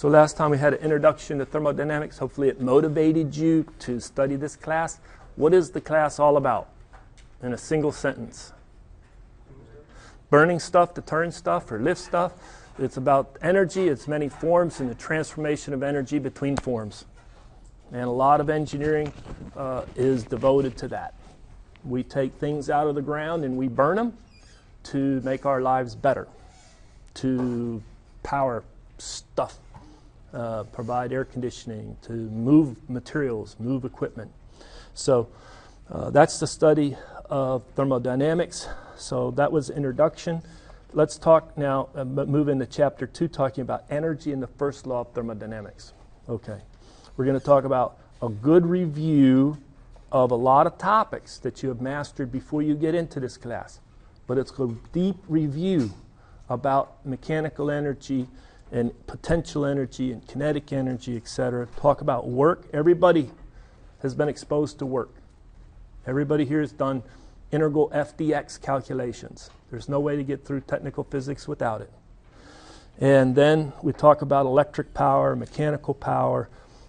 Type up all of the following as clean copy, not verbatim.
So last time we had an introduction to thermodynamics. Hopefully it motivated you to study this class. What is the class all about? In a single sentence. Burning stuff to turn stuff or lift stuff. It's about energy, its many forms, and the transformation of energy between forms. And a lot of engineering is devoted to that. We take things out of the ground and we burn them to make our lives better, to power stuff, provide air conditioning, to move materials, move equipment. So that's the study of thermodynamics. So that was introduction. Let's talk now, move into chapter 2, talking about energy and the first law of thermodynamics. Okay. We're going to talk about a good review of a lot of topics that you have mastered before you get into this class. But it's a deep review about mechanical energy and potential energy and kinetic energy, etc. Talk about work. Everybody has been exposed to work. Everybody here has done integral FDX calculations. There's no way to get through technical physics without it. And then we talk about electric power, mechanical power,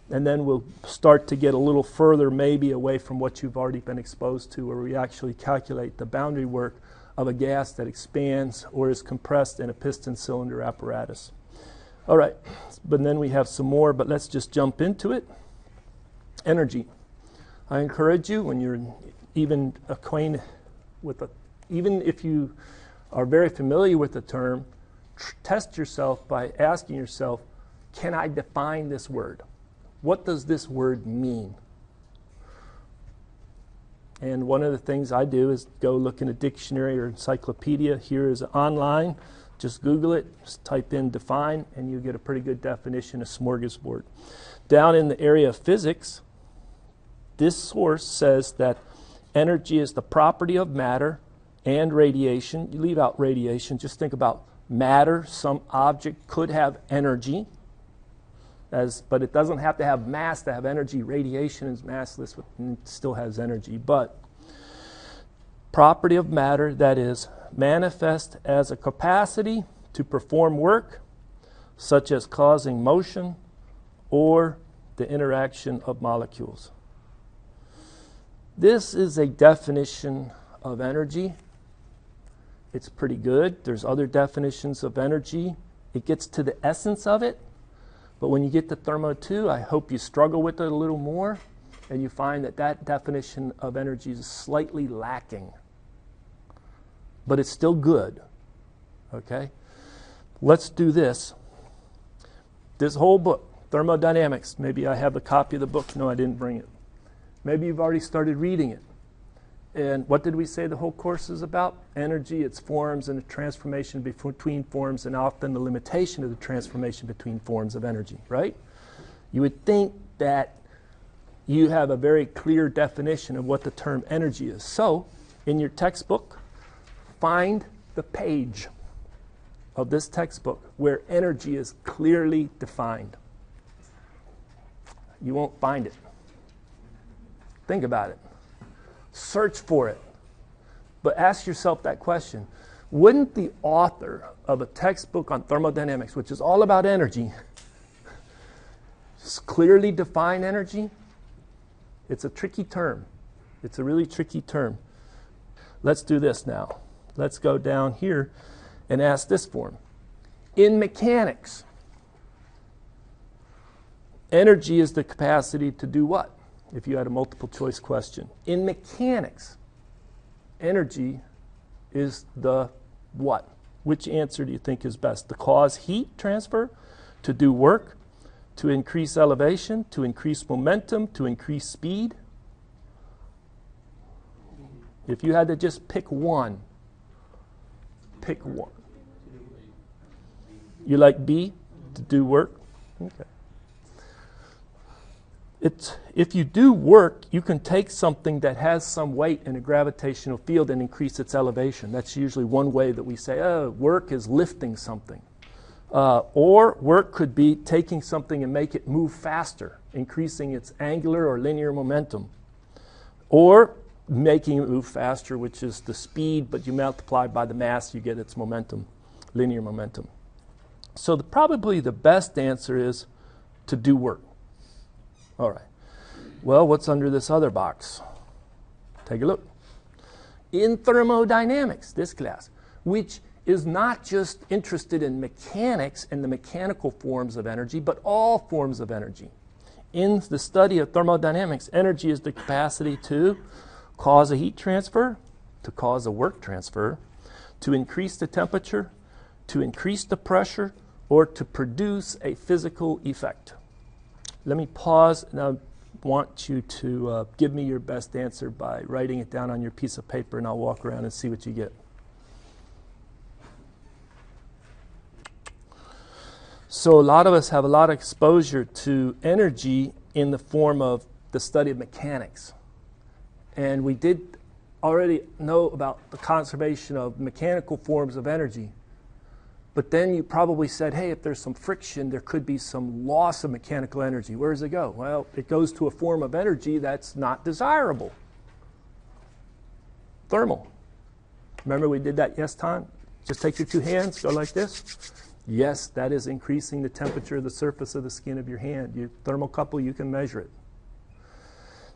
and then we'll start to get a little further maybe away from what you've already been exposed to, where we actually calculate the boundary work of a gas that expands or is compressed in a piston cylinder apparatus. All right, but then we have some more, but let's just jump into it. Energy. I encourage you, when you're even acquainted with even if you are very familiar with the term, test yourself by asking yourself, can I define this word? What does this word mean? And one of the things I do is go look in a dictionary or encyclopedia. Here is online. Just Google it, just type in define, and you get a pretty good definition of smorgasbord. Down in the area of physics, this source says that energy is the property of matter and radiation. You leave out radiation, just think about matter. Some object could have energy, but it doesn't have to have mass to have energy. Radiation is massless, but it still has energy. But property of matter, that is, manifest as a capacity to perform work, such as causing motion or the interaction of molecules. This is a definition of energy. It's pretty good. There's other definitions of energy. It gets to the essence of it. But when you get to Thermo 2, I hope you struggle with it a little more and you find that that definition of energy is slightly lacking. But it's still good. Okay? Let's do this. This whole book, Thermodynamics, maybe I have a copy of the book. No, I didn't bring it. Maybe you've already started reading it. And what did we say the whole course is about? Energy, its forms, and the transformation between forms, and often the limitation of the transformation between forms of energy, right? You would think that you have a very clear definition of what the term energy is. So, in your textbook, find the page of this textbook where energy is clearly defined. You won't find it. Think about it. Search for it. But ask yourself that question. Wouldn't the author of a textbook on thermodynamics, which is all about energy, clearly define energy? It's a tricky term. It's a really tricky term. Let's do this now. Let's go down here and ask this form. In mechanics, energy is the capacity to do what? If you had a multiple choice question. In mechanics, energy is the what? Which answer do you think is best? To cause heat transfer, to do work, to increase elevation, to increase momentum, to increase speed? If you had to just pick one, pick one. You like B, to do work? Okay. If you do work, you can take something that has some weight in a gravitational field and increase its elevation. That's usually one way that we say, oh, work is lifting something. Or work could be taking something and make it move faster, increasing its angular or linear momentum. Or making it move faster, which is the speed, but you multiply by the mass, you get its momentum, linear momentum. So probably the best answer is to do work. All right. Well, what's under this other box? Take a look. In thermodynamics, this class, which is not just interested in mechanics and the mechanical forms of energy, but all forms of energy. In the study of thermodynamics, energy is the capacity to cause a heat transfer, to cause a work transfer, to increase the temperature, to increase the pressure, or to produce a physical effect. Let me pause, and I want you to give me your best answer by writing it down on your piece of paper, and I'll walk around and see what you get. So a lot of us have a lot of exposure to energy in the form of the study of mechanics. And we did already know about the conservation of mechanical forms of energy. But then you probably said, hey, if there's some friction, there could be some loss of mechanical energy. Where does it go? Well, it goes to a form of energy that's not desirable. Thermal. Remember we did that yes time? Just take your two hands, go like this. Yes, that is increasing the temperature of the surface of the skin of your hand. Your thermocouple, you can measure it.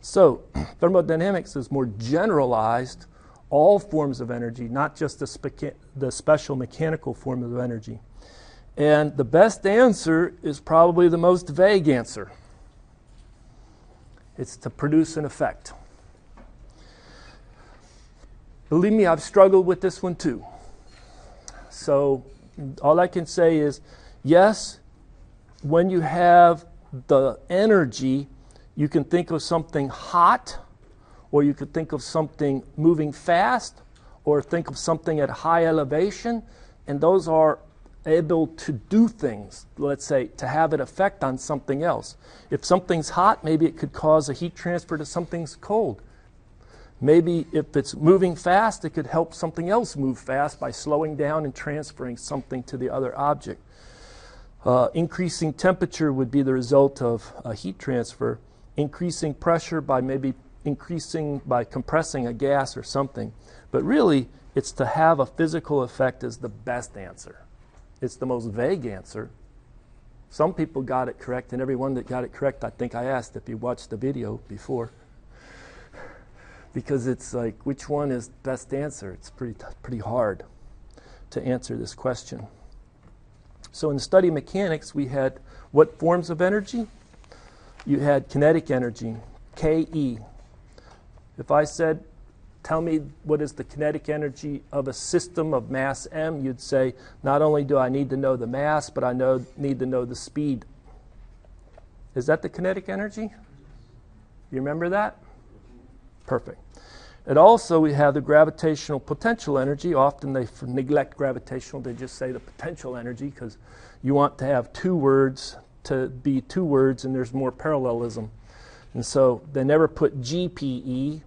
So thermodynamics is more generalized, all forms of energy, not just the special mechanical form of energy. And the best answer is probably the most vague answer. It's to produce an effect. Believe me, I've struggled with this one too. So all I can say is, yes, when you have the energy, you can think of something hot, or you could think of something moving fast, or think of something at high elevation, and those are able to do things, let's say, to have an effect on something else. If something's hot, maybe it could cause a heat transfer to something's cold. Maybe if it's moving fast, it could help something else move fast by slowing down and transferring something to the other object. Increasing temperature would be the result of a heat transfer. Increasing pressure by maybe by compressing a gas or something. But really, it's to have a physical effect is the best answer. It's the most vague answer. Some people got it correct, and everyone that got it correct, I think I asked if you watched the video before. Because it's like, which one is best answer? It's pretty hard to answer this question. So in the study of mechanics, we had what forms of energy? You had kinetic energy, KE. If I said, tell me what is the kinetic energy of a system of mass m, you'd say, not only do I need to know the mass, but I need to know the speed. Is that the kinetic energy? You remember that? Perfect. And also we have the gravitational potential energy. Often they neglect gravitational, they just say the potential energy because you want to have two words to be two words and there's more parallelism. And so they never put GPE,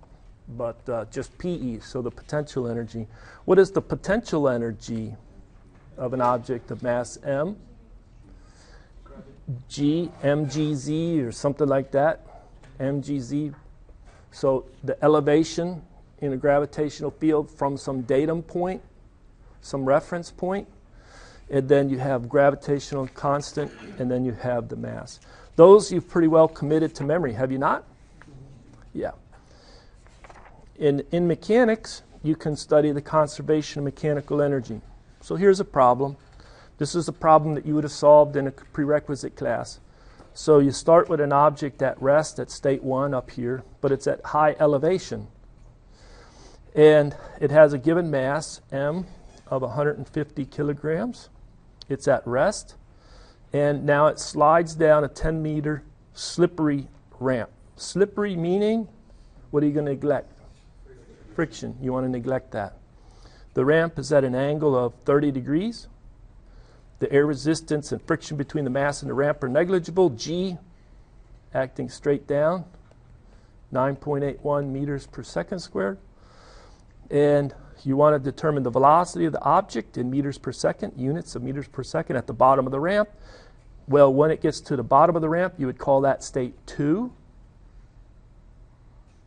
but just PE, so the potential energy. What is the potential energy of an object of mass m? G, mgz or something like that, mgz. So the elevation in a gravitational field from some datum point, some reference point, and then you have gravitational constant, and then you have the mass. Those you've pretty well committed to memory, have you not? Yeah. In mechanics, you can study the conservation of mechanical energy. So here's a problem. This is a problem that you would have solved in a prerequisite class. So you start with an object at rest at state 1 up here, but it's at high elevation. And it has a given mass, m, of 150 kilograms. It's at rest. And now it slides down a 10-meter slippery ramp. Slippery meaning, what are you going to neglect? Friction. You want to neglect that. The ramp is at an angle of 30 degrees. The air resistance and friction between the mass and the ramp are negligible. G, acting straight down, 9.81 meters per second squared. And you want to determine the velocity of the object in meters per second, units of meters per second at the bottom of the ramp. Well, when it gets to the bottom of the ramp, you would call that state 2.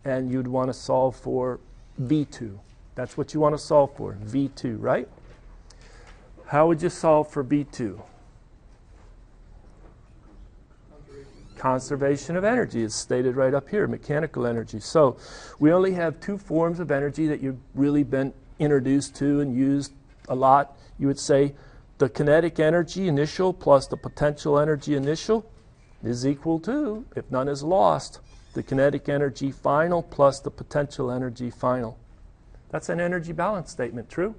And you'd want to solve for V2. That's what you want to solve for, V2, right? How would you solve for V2? conservation of energy. It's stated right up here, mechanical energy. So we only have two forms of energy that you've really been introduced to and used a lot. You would say the kinetic energy initial plus the potential energy initial is equal to, if none is lost, the kinetic energy final plus the potential energy final. That's an energy balance statement, true?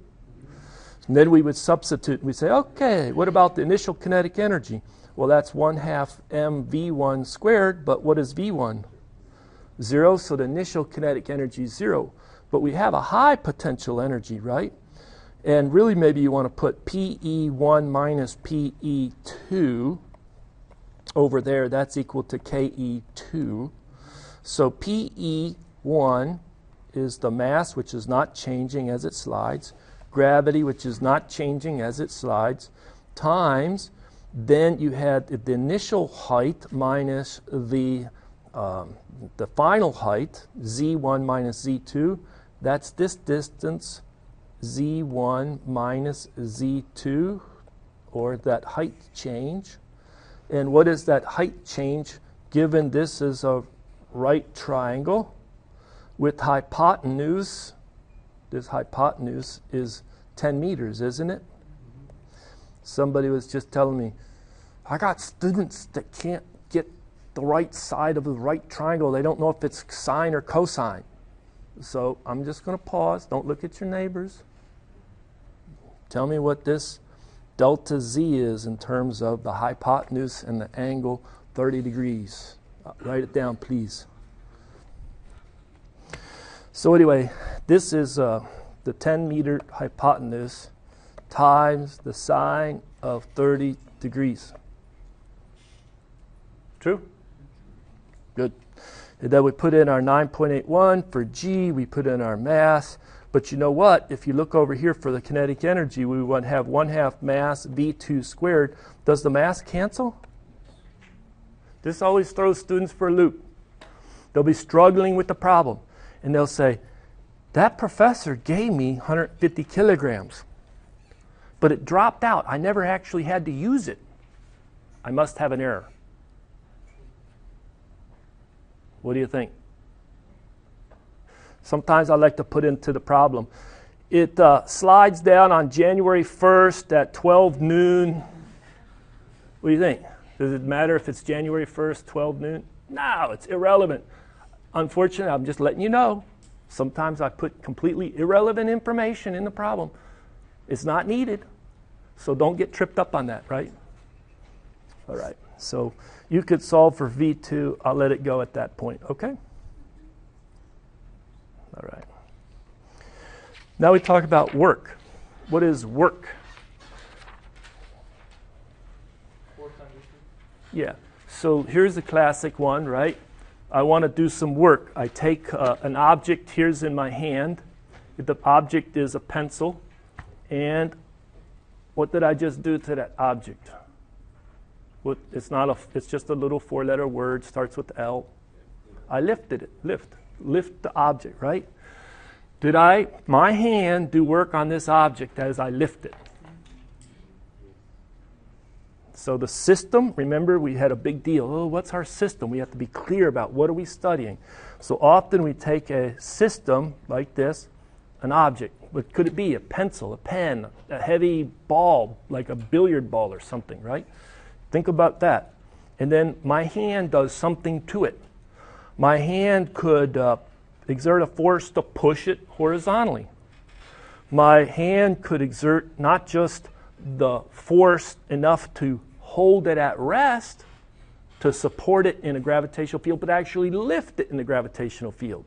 And then we would substitute, we say, okay, what about the initial kinetic energy? Well, that's 1/2 mv1 squared, but what is v1? 0, so the initial kinetic energy is 0. But we have a high potential energy, right? And really maybe you want to put PE1 minus PE2 over there. That's equal to KE2. So PE1 is the mass, which is not changing as it slides, gravity, which is not changing as it slides, times, then you had the initial height minus the final height, z1 minus z2. That's this distance, z1 minus z2, or that height change. And what is that height change given this is a right triangle with hypotenuse? This hypotenuse is 10 meters, isn't it? Somebody was just telling me, I got students that can't get the right side of the right triangle. They don't know if it's sine or cosine. So I'm just going to pause. Don't look at your neighbors. Tell me what this delta z is in terms of the hypotenuse and the angle 30 degrees. Write it down, please. So anyway, this is the 10-meter hypotenuse times the sine of 30 degrees. True? Good. And then we put in our 9.81 for G. We put in our mass. But you know what? If you look over here for the kinetic energy, we would have 1/2 mass V2 squared. Does the mass cancel? This always throws students for a loop. They'll be struggling with the problem. And they'll say, that professor gave me 150 kilograms, but it dropped out. I never actually had to use it. I must have an error. What do you think? Sometimes I like to put into the problem. It slides down on January 1st at 12 noon. What do you think? Does it matter if it's January 1st, 12 noon? No, it's irrelevant. Unfortunately, I'm just letting you know. Sometimes I put completely irrelevant information in the problem. It's not needed. So don't get tripped up on that, right? All right. So you could solve for V2. I'll let it go at that point, okay? All right. Now we talk about work. What is work? Yeah. So here's the classic one, right? I want to do some work. I take an object, here's in my hand. The object is a pencil. And what did I just do to that object? It's just a little 4-letter word, starts with L. I lifted it, lift the object, right? Did my hand do work on this object as I lift it? So the system, remember we had a big deal. Oh, what's our system? We have to be clear about what are we studying. So often we take a system like this, an object. What could it be? A pencil, a pen, a heavy ball, like a billiard ball or something, right? Think about that. And then my hand does something to it. My hand could exert a force to push it horizontally. My hand could exert not just the force enough to hold it at rest, to support it in a gravitational field, but actually lift it in the gravitational field.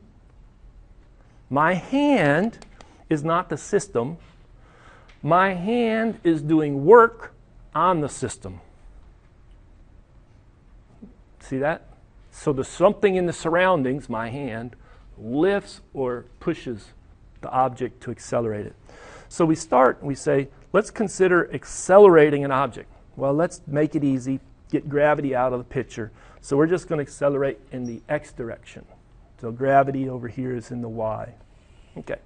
My hand is not the system. My hand is doing work on the system. See that? So there's something in the surroundings, my hand, lifts or pushes the object to accelerate it. So we start and we say, let's consider accelerating an object. Well, let's make it easy, get gravity out of the picture. So we're just going to accelerate in the x direction. So gravity over here is in the y. Okay.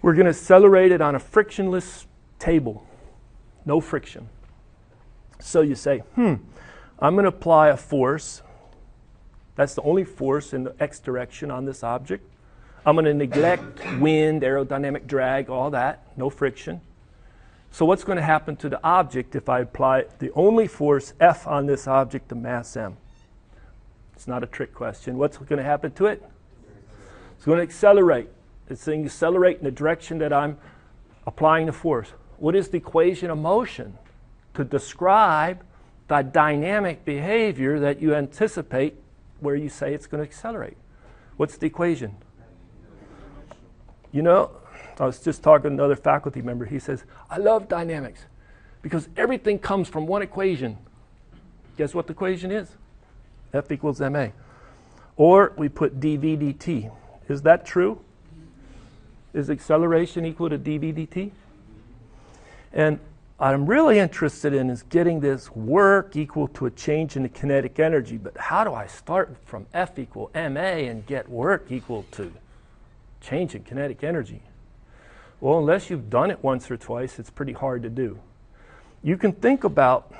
We're going to accelerate it on a frictionless table. No friction. So you say, I'm going to apply a force. That's the only force in the x direction on this object. I'm going to neglect wind, aerodynamic drag, all that, no friction. So what's going to happen to the object if I apply the only force F on this object to mass m? It's not a trick question. What's going to happen to it? It's going to accelerate. It's going to accelerate in the direction that I'm applying the force. What is the equation of motion to describe the dynamic behavior that you anticipate where you say it's going to accelerate? What's the equation? You know, I was just talking to another faculty member. He says, I love dynamics because everything comes from one equation. Guess what the equation is? F equals ma. Or we put dv dt. Is that true? Is acceleration equal to dv dt? And I'm really interested in is getting this work equal to a change in the kinetic energy. But how do I start from F equal ma and get work equal to change in kinetic energy? Well, unless you've done it once or twice, it's pretty hard to do. You can think about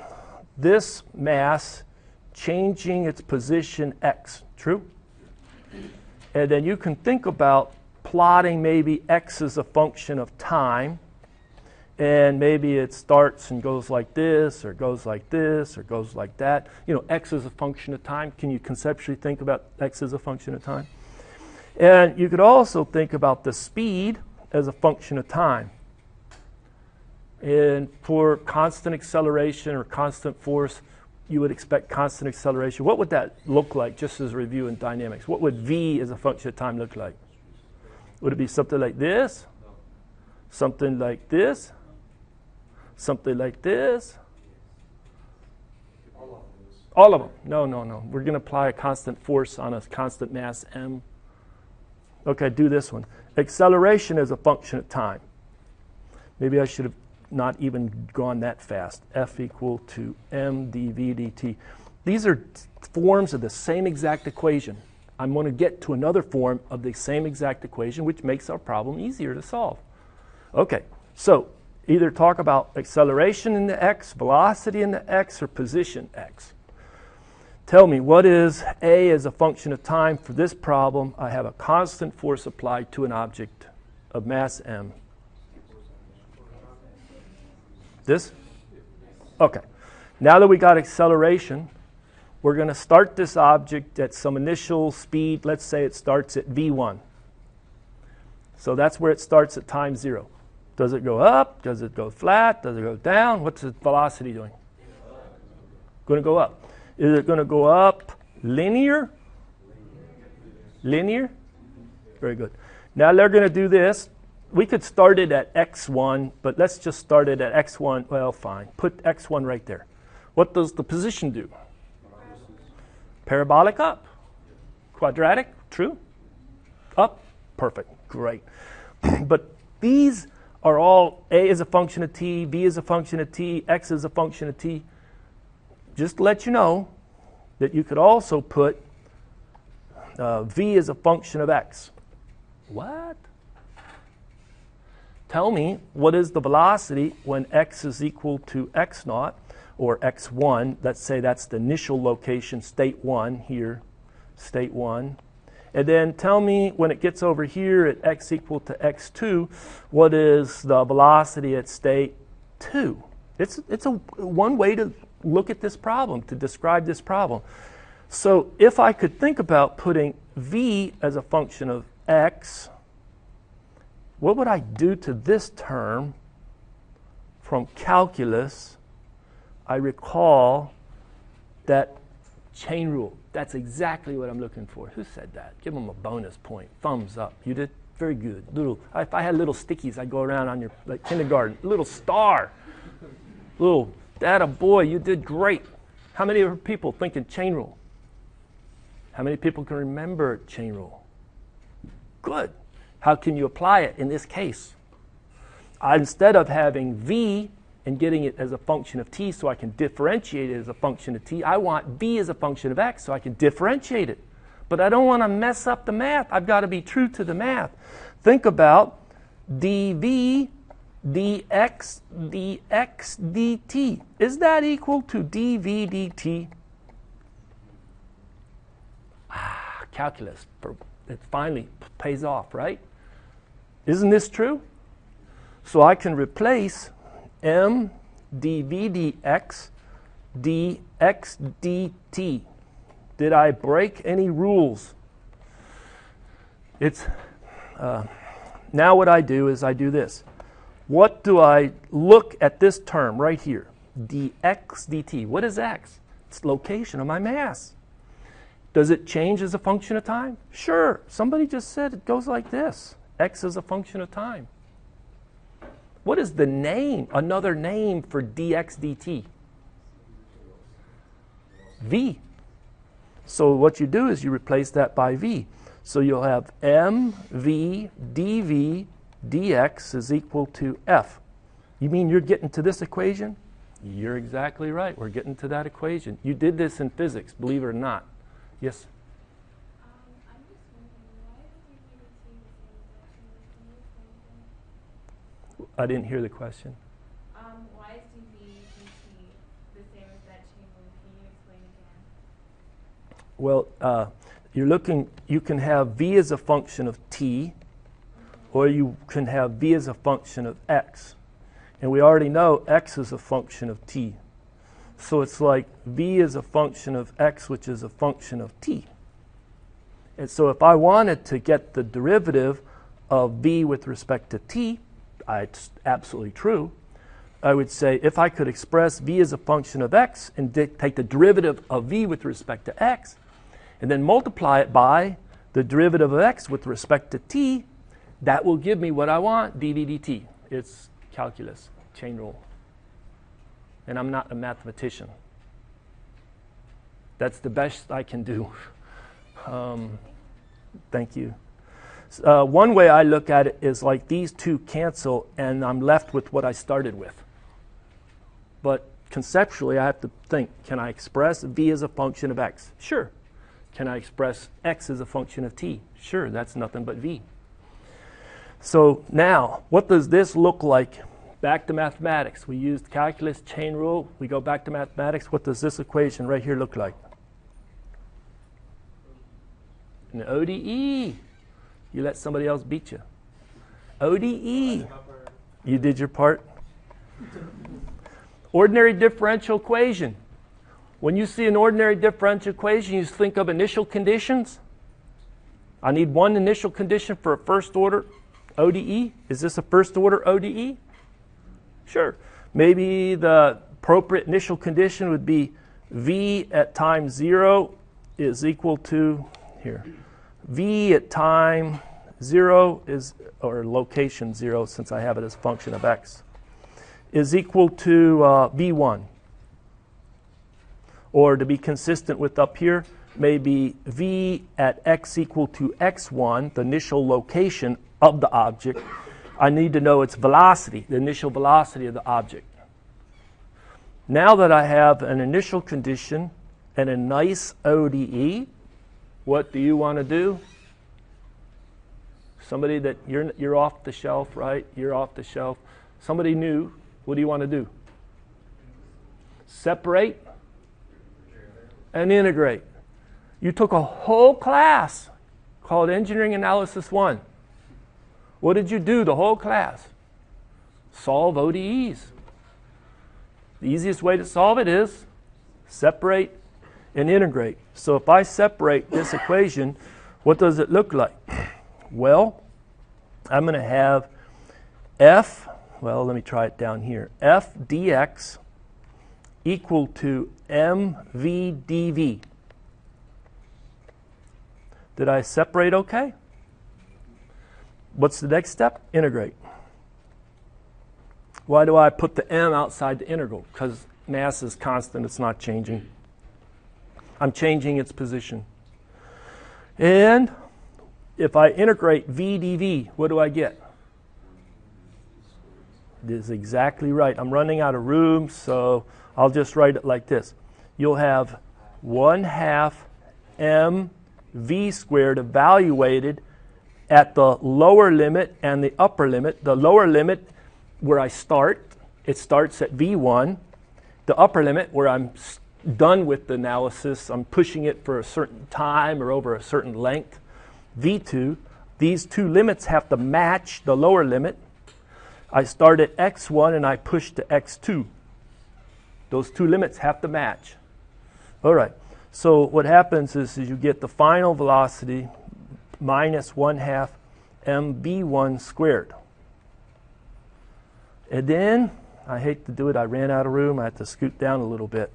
this mass changing its position x, true? And then you can think about plotting maybe x as a function of time, and maybe it starts and goes like this, or goes like this, or goes like that. You know, x is a function of time. Can you conceptually think about x as a function of time? And you could also think about the speed as a function of time. And for constant acceleration or constant force, you would expect constant acceleration. What would that look like, just as a review in dynamics? What would v as a function of time look like? Would it be something like this? Something like this? Something like this? All of them. No. We're going to apply a constant force on a constant mass m. Okay, do this one. Acceleration is a function of time. Maybe I should have not even gone that fast. F equal to m dv dt. These are forms of the same exact equation. I'm going to get to another form of the same exact equation, which makes our problem easier to solve. Okay, so either talk about acceleration in the x, velocity in the x, or position x. Tell me, what is a as a function of time for this problem? I have a constant force applied to an object of mass m. This? Okay. Now that we got acceleration, we're going to start this object at some initial speed. Let's say it starts at v1. So that's where it starts at time 0. Does it go up? Does it go flat? Does it go down? What's the velocity doing? Going to go up. Is it going to go up linear? Linear? Very good. Now they're going to do this. We could start it at x1, but let's just start it at x1. Well, fine. Put x1 right there. What does the position do? Parabolic up. Quadratic? True? Up? Perfect. Great. But these are all a is a function of t, b is a function of t, x is a function of t. Just to let you know that you could also put v as a function of x. What? Tell me, what is the velocity when x is equal to x naught or x1? Let's say that's the initial location, state 1 here, state 1. And then tell me when it gets over here at x equal to x2, what is the velocity at state 2? It's one way to look at this problem, to describe this problem. So if I could think about putting v as a function of x, what would I do to this term from calculus? I recall that chain rule. That's exactly what I'm looking for. Who said that? Give them a bonus point. Thumbs up. You did very good. If I had little stickies, I'd go around on your kindergarten. Little star. Little, atta boy, you did great. How many people thinking chain rule? How many people can remember chain rule? Good. How can you apply it in this case? Instead of having v and getting it as a function of t so I can differentiate it as a function of t, I want v as a function of x so I can differentiate it. But I don't want to mess up the math. I've got to be true to the math. Think about dv dx dx dt. Is that equal to dv dt? Calculus, it finally pays off, right? Isn't this true? So I can replace m dv dx dx dt. Did I break any rules? It's now what I do is I do this. What do I look at this term right here? Dx dt. What is x? It's location of my mass. Does it change as a function of time? Sure. Somebody just said it goes like this. X is a function of time. What is the name, another name for dx dt? V. So what you do is you replace that by v. So you'll have mv dv dx is equal to f. You mean you're getting to this equation? You're exactly right. We're getting to that equation. You did this in physics, believe it or not. Yes? I'm just wondering, why is dv dt the same as that chain link? Can you explain again? I didn't hear the question. Why is dv dt the same as that chain link? Can you explain again? Well, you're looking, you can have v as a function of t, or you can have v as a function of x. And we already know x is a function of t. So it's like v is a function of x, which is a function of t. And so if I wanted to get the derivative of v with respect to t, it's absolutely true. I would say if I could express v as a function of x and take the derivative of v with respect to x, and then multiply it by the derivative of x with respect to t, that will give me what I want, dv dt. It's calculus, chain rule. And I'm not a mathematician. That's the best I can do. Thank you. One way I look at it is like these two cancel, and I'm left with what I started with. But conceptually, I have to think, can I express v as a function of x? Sure. Can I express x as a function of t? Sure, that's nothing but v. So now, what does this look like? Back to mathematics. We used calculus, chain rule. We go back to mathematics. What does this equation right here look like? An ODE. You let somebody else beat you. ODE. You did your part. Ordinary differential equation. When you see an ordinary differential equation, you think of initial conditions. I need one initial condition for a first order ODE. Is this a first order ODE? Sure. Maybe the appropriate initial condition would be v at time 0 is equal to, here, v at time 0 is, or location 0 since I have it as a function of x, is equal to v1. Or to be consistent with up here, maybe v at x equal to x1, the initial location of the object. I need to know its velocity, the initial velocity of the object. Now that I have an initial condition and a nice ODE, what do you want to do? Somebody that you're off the shelf, right? You're off the shelf. Somebody new, what do you want to do? Separate and integrate. You took a whole class called Engineering Analysis 1. What did you do the whole class? Solve ODEs. The easiest way to solve it is separate and integrate. So if I separate this equation, what does it look like? Well, I'm going to have f, well, let me try it down here. F dx equal to mv dv. Did I separate okay? What's the next step? Integrate. Why do I put the m outside the integral? Because mass is constant, it's not changing. I'm changing its position. And if I integrate v dv, what do I get? This is exactly right. I'm running out of room, so I'll just write it like this. You'll have 1/2 mv squared evaluated at the lower limit and the upper limit. The lower limit where I start, it starts at v1. The upper limit where I'm done with the analysis, I'm pushing it for a certain time or over a certain length, V2, these two limits have to match the lower limit. I start at x1 and I push to x2. Those two limits have to match. All right, so what happens is you get the final velocity minus 1/2 mv1 squared. And then, I hate to do it, I ran out of room, I had to scoot down a little bit.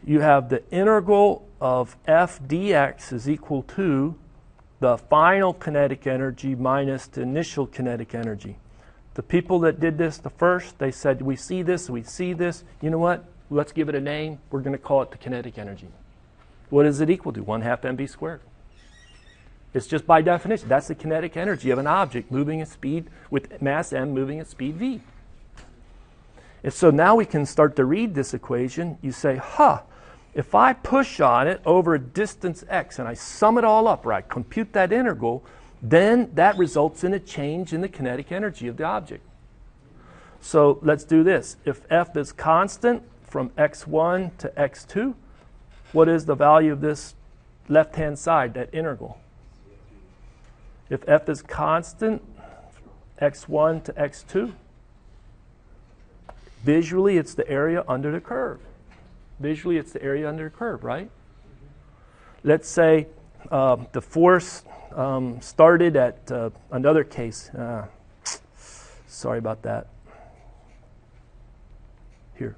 You have the integral of f dx is equal to the final kinetic energy minus the initial kinetic energy. The people that did this the first, they said, we see this, you know what? Let's give it a name. We're going to call it the kinetic energy. What is it equal to? 1/2 mv squared. It's just by definition. That's the kinetic energy of an object moving at speed with mass m moving at speed v. And so now we can start to read this equation. You say, if I push on it over a distance x and I sum it all up, or I compute that integral, then that results in a change in the kinetic energy of the object. So let's do this. If f is constant from x1 to x2, what is the value of this left-hand side, that integral? If f is constant, x1 to x2, visually it's the area under the curve. Visually it's the area under the curve, right? Let's say the force started at another case. Sorry about that. Here.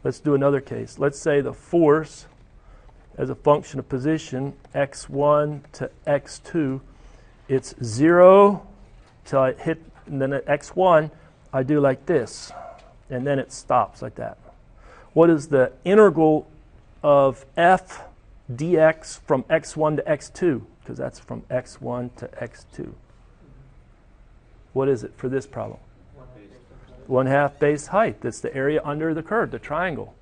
Let's do another case. Let's say the force as a function of position, x1 to x2, it's 0 till I hit, and then at x1, I do like this, and then it stops like that. What is the integral of f dx from x1 to x2? Because that's from x1 to x2. What is it for this problem? 1/2 base height. That's the area under the curve, the triangle.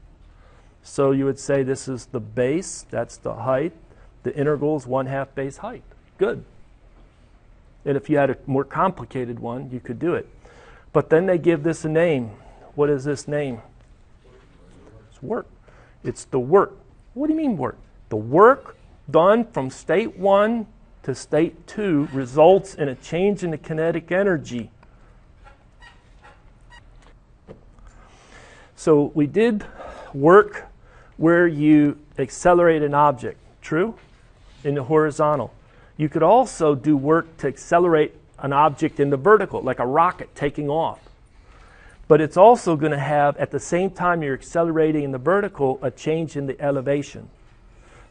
So you would say this is the base, that's the height. The integral is 1/2 base height. Good. And if you had a more complicated one, you could do it. But then they give this a name. What is this name? It's work. It's the work. What do you mean work? The work done from state 1 to state 2 results in a change in the kinetic energy. So we did work where you accelerate an object, true? In the horizontal. You could also do work to accelerate an object in the vertical, like a rocket taking off. But it's also going to have, at the same time you're accelerating in the vertical, a change in the elevation.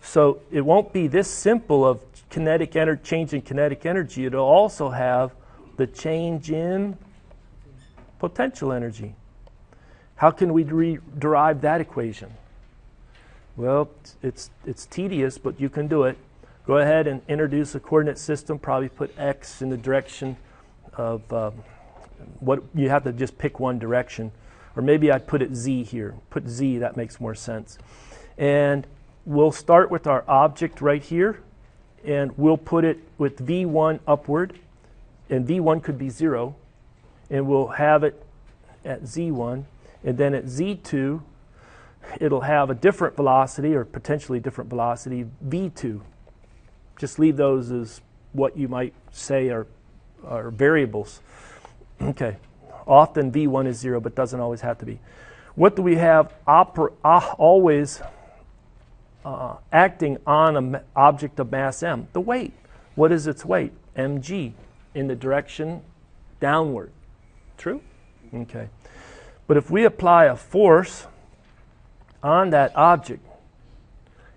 So it won't be this simple of change in kinetic energy. It'll also have the change in potential energy. How can we derive that equation? Well, it's tedious, but you can do it. Go ahead and introduce a coordinate system. Probably put x in the direction of what you have to just pick one direction. Or maybe I'd put it z here. Put z, that makes more sense. And we'll start with our object right here. And we'll put it with v1 upward. And v1 could be 0. And we'll have it at z1. And then at z2, it'll have a different velocity, or potentially different velocity, v2. Just leave those as what you might say are variables. Okay. Often v1 is 0, but doesn't always have to be. What do we have always acting on an object of mass m? The weight. What is its weight? mg, in the direction downward. True? Okay. But if we apply a force on that object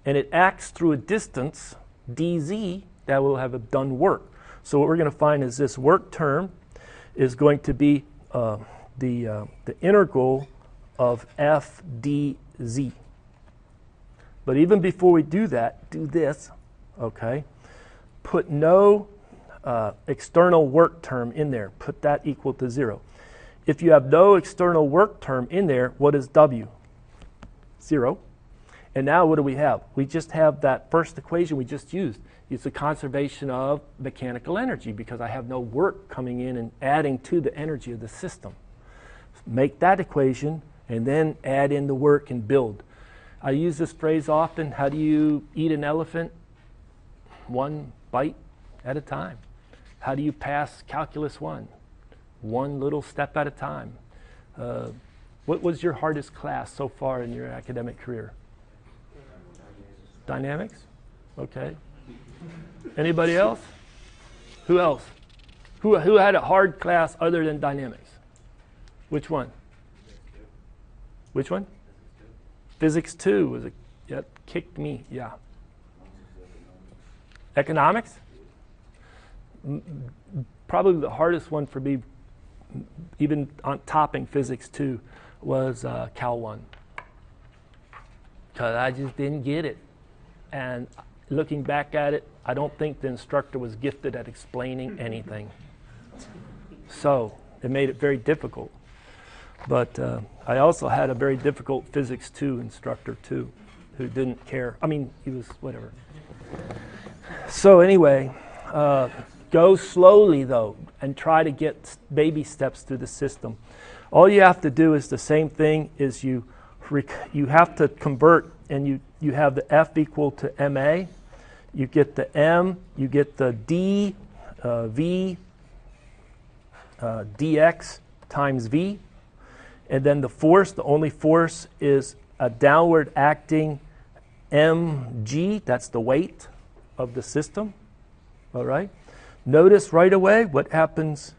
and it acts through a distance, dz, that will have done work. So what we're going to find is this work term is going to be the integral of f dz. But even before we do that, do this, okay? Put no external work term in there. Put that equal to 0. If you have no external work term in there, what is w? 0. And now what do we have? We just have that first equation we just used. It's a conservation of mechanical energy because I have no work coming in and adding to the energy of the system. Make that equation and then add in the work and build. I use this phrase often. How do you eat an elephant? One bite at a time. How do you pass Calculus 1? One little step at a time. What was your hardest class so far in your academic career? Dynamics? Okay. Anybody else? Who else? Who had a hard class other than dynamics? Which one? Which one? Physics 2 was kicked me, yeah. Economics? Probably the hardest one for me, even on topping Physics 2, was Cal 1. Because I just didn't get it. And looking back at it, I don't think the instructor was gifted at explaining anything. So it made it very difficult. But I also had a very difficult Physics 2 instructor too, who didn't care. I mean, he was whatever. So anyway, go slowly though, and try to get baby steps through the system. All you have to do is the same thing. Is you have to convert, and you have the F equal to MA. You get the M, you get the D, V, dx times V. And then the force, the only force is a downward acting mg, that's the weight of the system. All right? Notice right away what happens.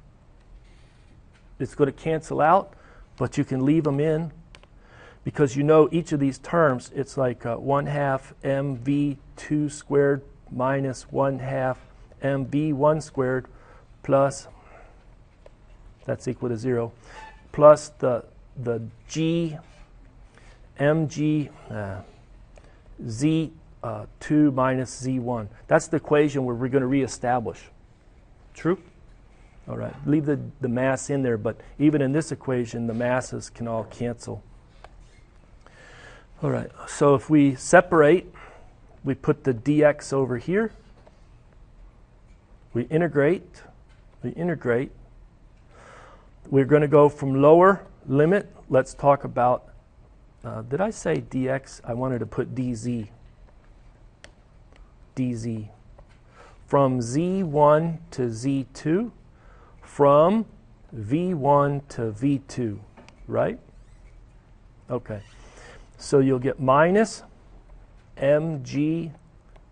It's going to cancel out, but you can leave them in because you know each of these terms, it's like 1/2 mv2 squared minus 1/2 mv1 squared plus, that's equal to 0, plus the g mg z2 minus z1. That's the equation where we're going to reestablish. True? All right. Leave the mass in there, but even in this equation, the masses can all cancel. All right. So if we separate, we put the dx over here. We integrate. We're going to go from lower limit. Let's talk about, did I say dx? I wanted to put dz. dz. From z1 to z2, from v1 to v2, right? Okay. So you'll get minus mg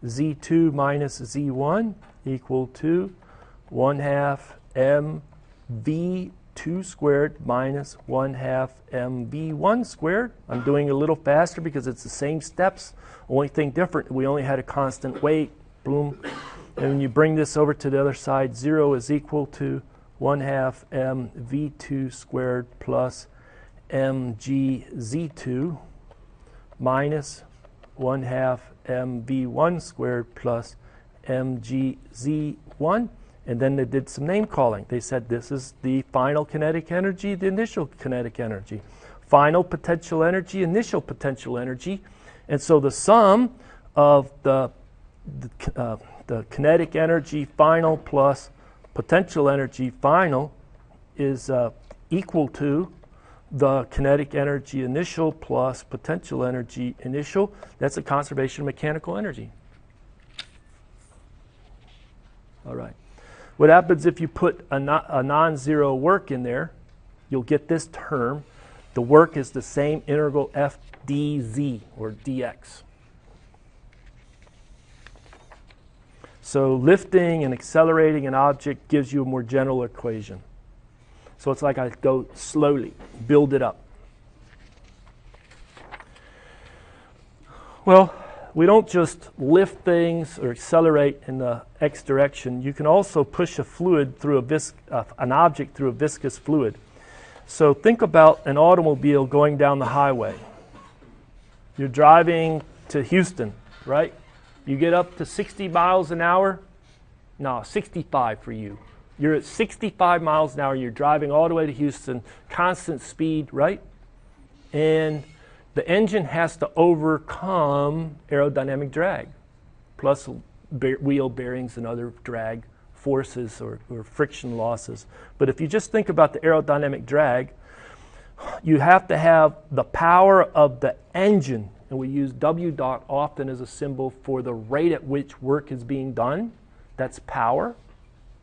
z2 minus z1 equal to 1/2 mv2 squared minus 1/2 mv1 squared. I'm doing it a little faster because it's the same steps. Only thing different, we only had a constant weight. Boom. And when you bring this over to the other side, 0 is equal to 1/2 mv2 squared plus mgz2 minus 1/2 mv1 squared plus mgz1. And then they did some name calling. They said this is the final kinetic energy, the initial kinetic energy. Final potential energy, initial potential energy. And so the sum of the kinetic energy final plus potential energy final is equal to the kinetic energy initial plus potential energy initial. That's a conservation of mechanical energy. All right. What happens if you put a non-zero work in there? You'll get this term. The work is the same integral f dz, or dx. So lifting and accelerating an object gives you a more general equation. So it's like I go slowly, build it up. Well, we don't just lift things or accelerate in the x direction. You can also push a fluid through an object through a viscous fluid. So think about an automobile going down the highway. You're driving to Houston, right? You get up to 60 miles an hour. No, 65 for you. You're at 65 miles an hour. You're driving all the way to Houston, constant speed, right? And the engine has to overcome aerodynamic drag, plus wheel bearings and other drag forces or friction losses. But if you just think about the aerodynamic drag, you have to have the power of the engine and we use W dot often as a symbol for the rate at which work is being done. That's power,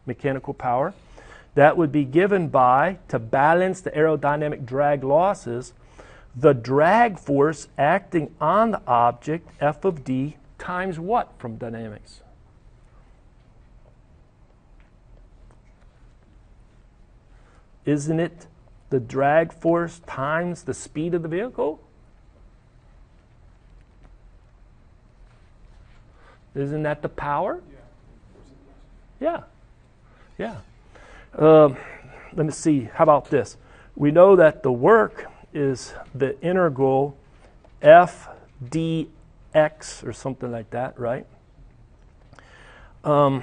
mechanical power. That would be given by, to balance the aerodynamic drag losses, the drag force acting on the object, F of D, times what from dynamics? Isn't it the drag force times the speed of the vehicle? Isn't that the power? Yeah. Yeah. Let me see. How about this? We know that the work is the integral f dx or something like that, right? Do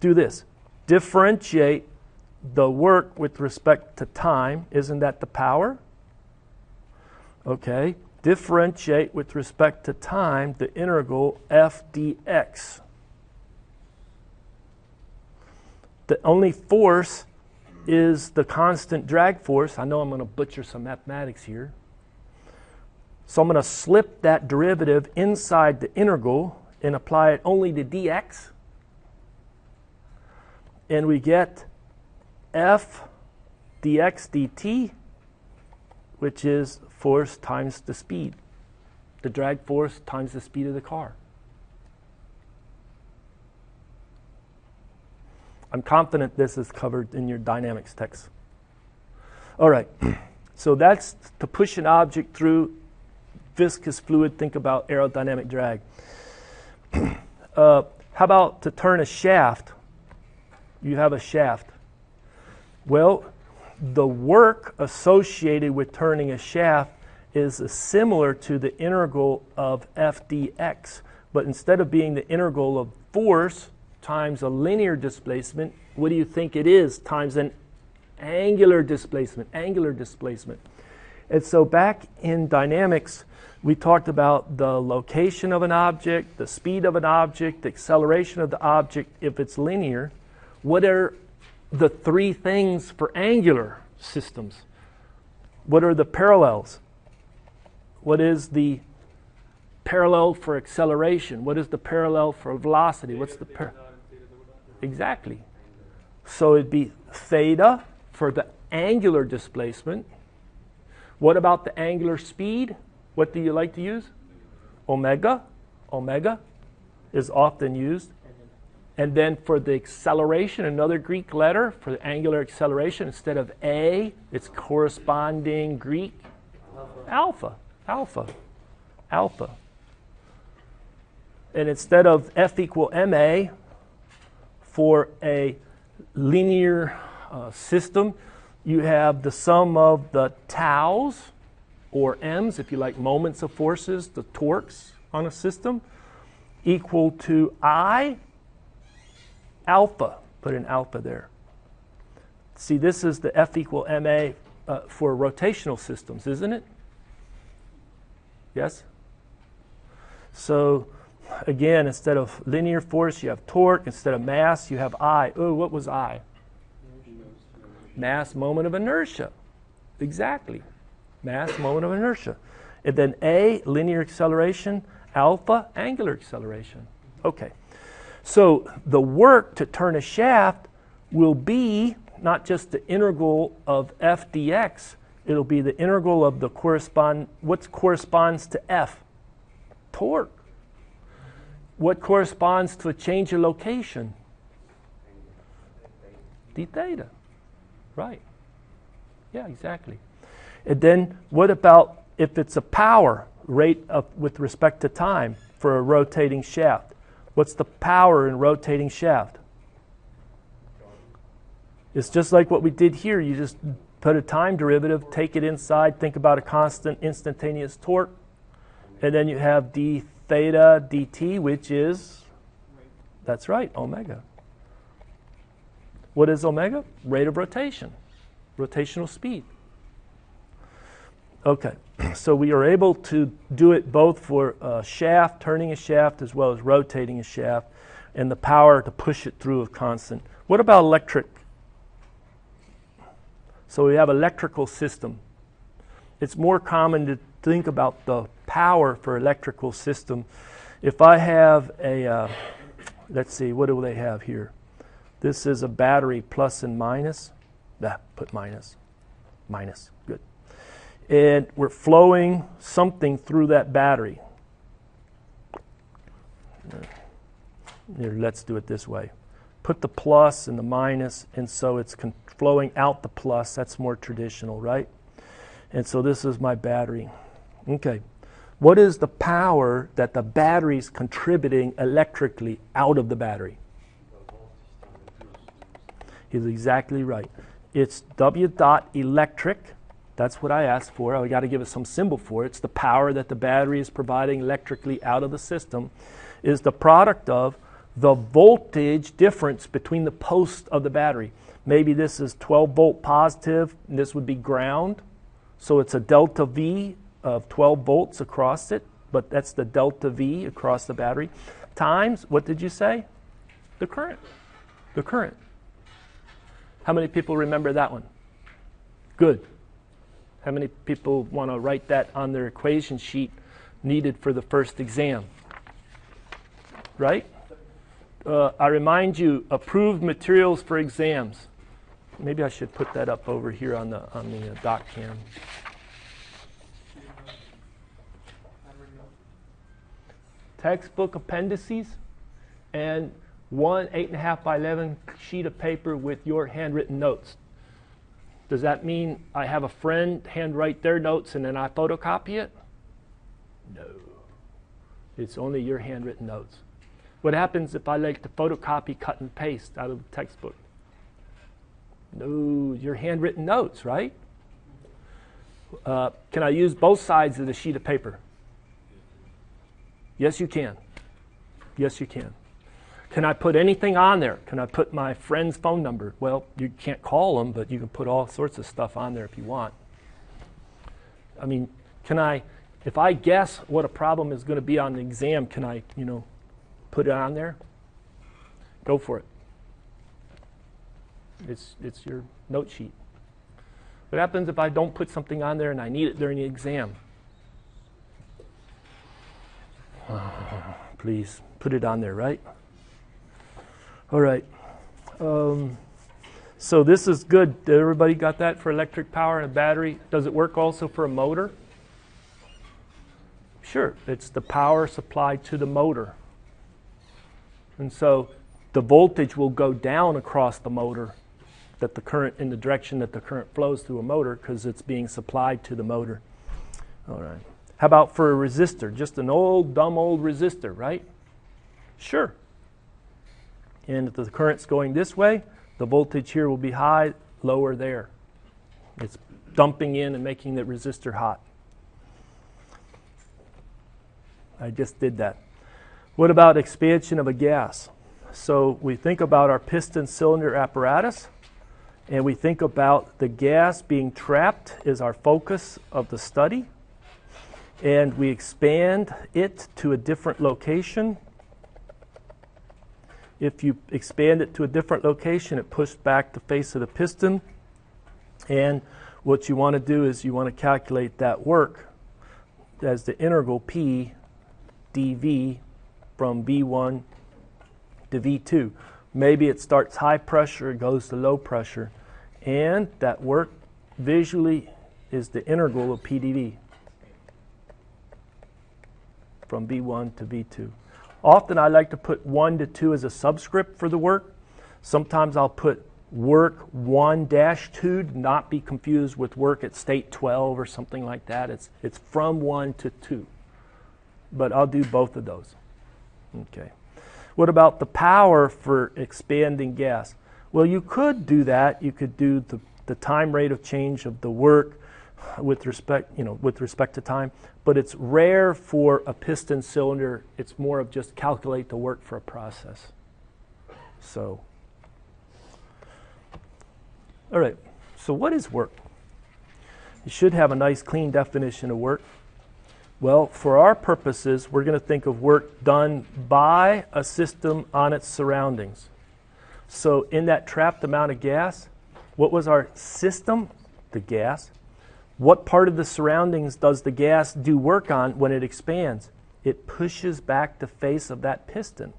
this. Differentiate the work with respect to time. Isn't that the power? Okay. Differentiate with respect to time the integral f dx. The only force is the constant drag force. I know I'm going to butcher some mathematics here. So I'm going to slip that derivative inside the integral and apply it only to dx. And we get f dx dt, which is force times the speed. The drag force times the speed of the car. I'm confident this is covered in your dynamics text. All right, so that's to push an object through viscous fluid. Think about aerodynamic drag. How about to turn a shaft? You have a shaft. Well, the work associated with turning a shaft is similar to the integral of f dx, but instead of being the integral of force times a linear displacement, what do you think it is? Times an angular displacement, And so back in dynamics, we talked about the location of an object, the speed of an object, the acceleration of the object if it's linear. What are the three things for angular systems? What are the parallels? What is the parallel for acceleration? What is the parallel for velocity? What's the Exactly. So it'd be theta for the angular displacement. What about the angular speed? What do you like to use? Omega. Omega is often used. And then for the acceleration, another Greek letter for the angular acceleration, instead of A, it's corresponding Greek alpha. And instead of F equal ma for a linear system, you have the sum of the taus, or m's, if you like, moments of forces, the torques on a system, equal to I alpha. Put an alpha there. See, this is the F equal ma for rotational systems, isn't it? Yes? So, again, instead of linear force, you have torque. Instead of mass, you have I. Oh, what was I? Mass, moment of inertia. Exactly. Mass, moment of inertia. And then A, linear acceleration. Alpha, angular acceleration. Okay. So the work to turn a shaft will be not just the integral of f dx. It'll be the integral of the what corresponds to F? Torque. What corresponds to a change of location? D theta. Right. Yeah, exactly. And then what about if it's a power rate with respect to time for a rotating shaft? What's the power in rotating shaft? It's just like what we did here. You just put a time derivative, take it inside, think about a constant instantaneous torque, and then you have d theta dt, which is, that's right, omega. What is omega? Rate of rotation, rotational speed. Okay, so we are able to do it both for a shaft, turning a shaft, as well as rotating a shaft, and the power to push it through is constant. What about electric? So we have electrical system. it's more common to think about the power for electrical system. If I have a, let's see, what do they have here? This is a battery plus and minus. Put minus. Minus, good. And we're flowing something through that battery. Here, let's do it this way. Put the plus and the minus, and so it's flowing out the plus. That's more traditional, right? And so this is my battery. Okay. What is the power that the battery's contributing electrically out of the battery? He's exactly right. It's W dot electric. That's what I asked for. I got to give it some symbol for it. It's the power that the battery is providing electrically out of the system is the product of the voltage difference between the posts of the battery. Maybe this is 12 volt positive, and this would be ground. So it's a delta V of 12 volts across it, but that's the delta V across the battery. Times, what did you say? The current. The current. How many people remember that one? Good. How many people want to write that on their equation sheet needed for the first exam? Right? I remind you, approved materials for exams. Maybe I should put that up over here on the doc cam. Textbook appendices and one 8.5 by 11 sheet of paper with your handwritten notes. Does that mean I have a friend handwrite their notes and then I photocopy it? No. It's only your handwritten notes. What happens if I like to photocopy, cut, and paste out of the textbook? No, your handwritten notes, right? Can I use both sides of the sheet of paper? Yes, you can. Yes, you can. Can I put anything on there? Can I put my friend's phone number? Well, you can't call them, but you can put all sorts of stuff on there if you want. I mean, if I guess what a problem is going to be on the exam, can I, put it on there? Go for it. It's your note sheet. What happens if I don't put something on there and I need it during the exam? Please, put it on there, right? All right. So this is good. Everybody got that for electric power and a battery? Does it work also for a motor? Sure. It's the power supplied to the motor. And so the voltage will go down across the motor, that the current in the direction that the current flows through a motor because it's being supplied to the motor. All right. How about for a resistor? Just an dumb old resistor, right? Sure. And if the current's going this way, the voltage here will be high, lower there. It's dumping in and making the resistor hot. I just did that. What about expansion of a gas? So we think about our piston cylinder apparatus, and we think about the gas being trapped is our focus of the study, and we expand it to a different location. If you expand it to a different location, it pushes back the face of the piston, and what you want to do is you want to calculate that work as the integral P dV from V1 to V2. Maybe it starts high pressure, it goes to low pressure, and that work visually is the integral of PdV from V1 to V2. Often I like to put 1 to 2 as a subscript for the work. Sometimes I'll put work 1-2 to not be confused with work at state 12 or something like that. It's from 1 to 2. But I'll do both of those. Okay. What about the power for expanding gas? Well, you could do that. You could do the time rate of change of the work with respect to time, but it's rare for a piston cylinder. It's more of just calculate the work for a process. So, all right. So what is work? You should have a nice clean definition of work. Well, for our purposes, we're going to think of work done by a system on its surroundings. So in that trapped amount of gas, what was our system? The gas. What part of the surroundings does the gas do work on when it expands? It pushes back the face of that piston.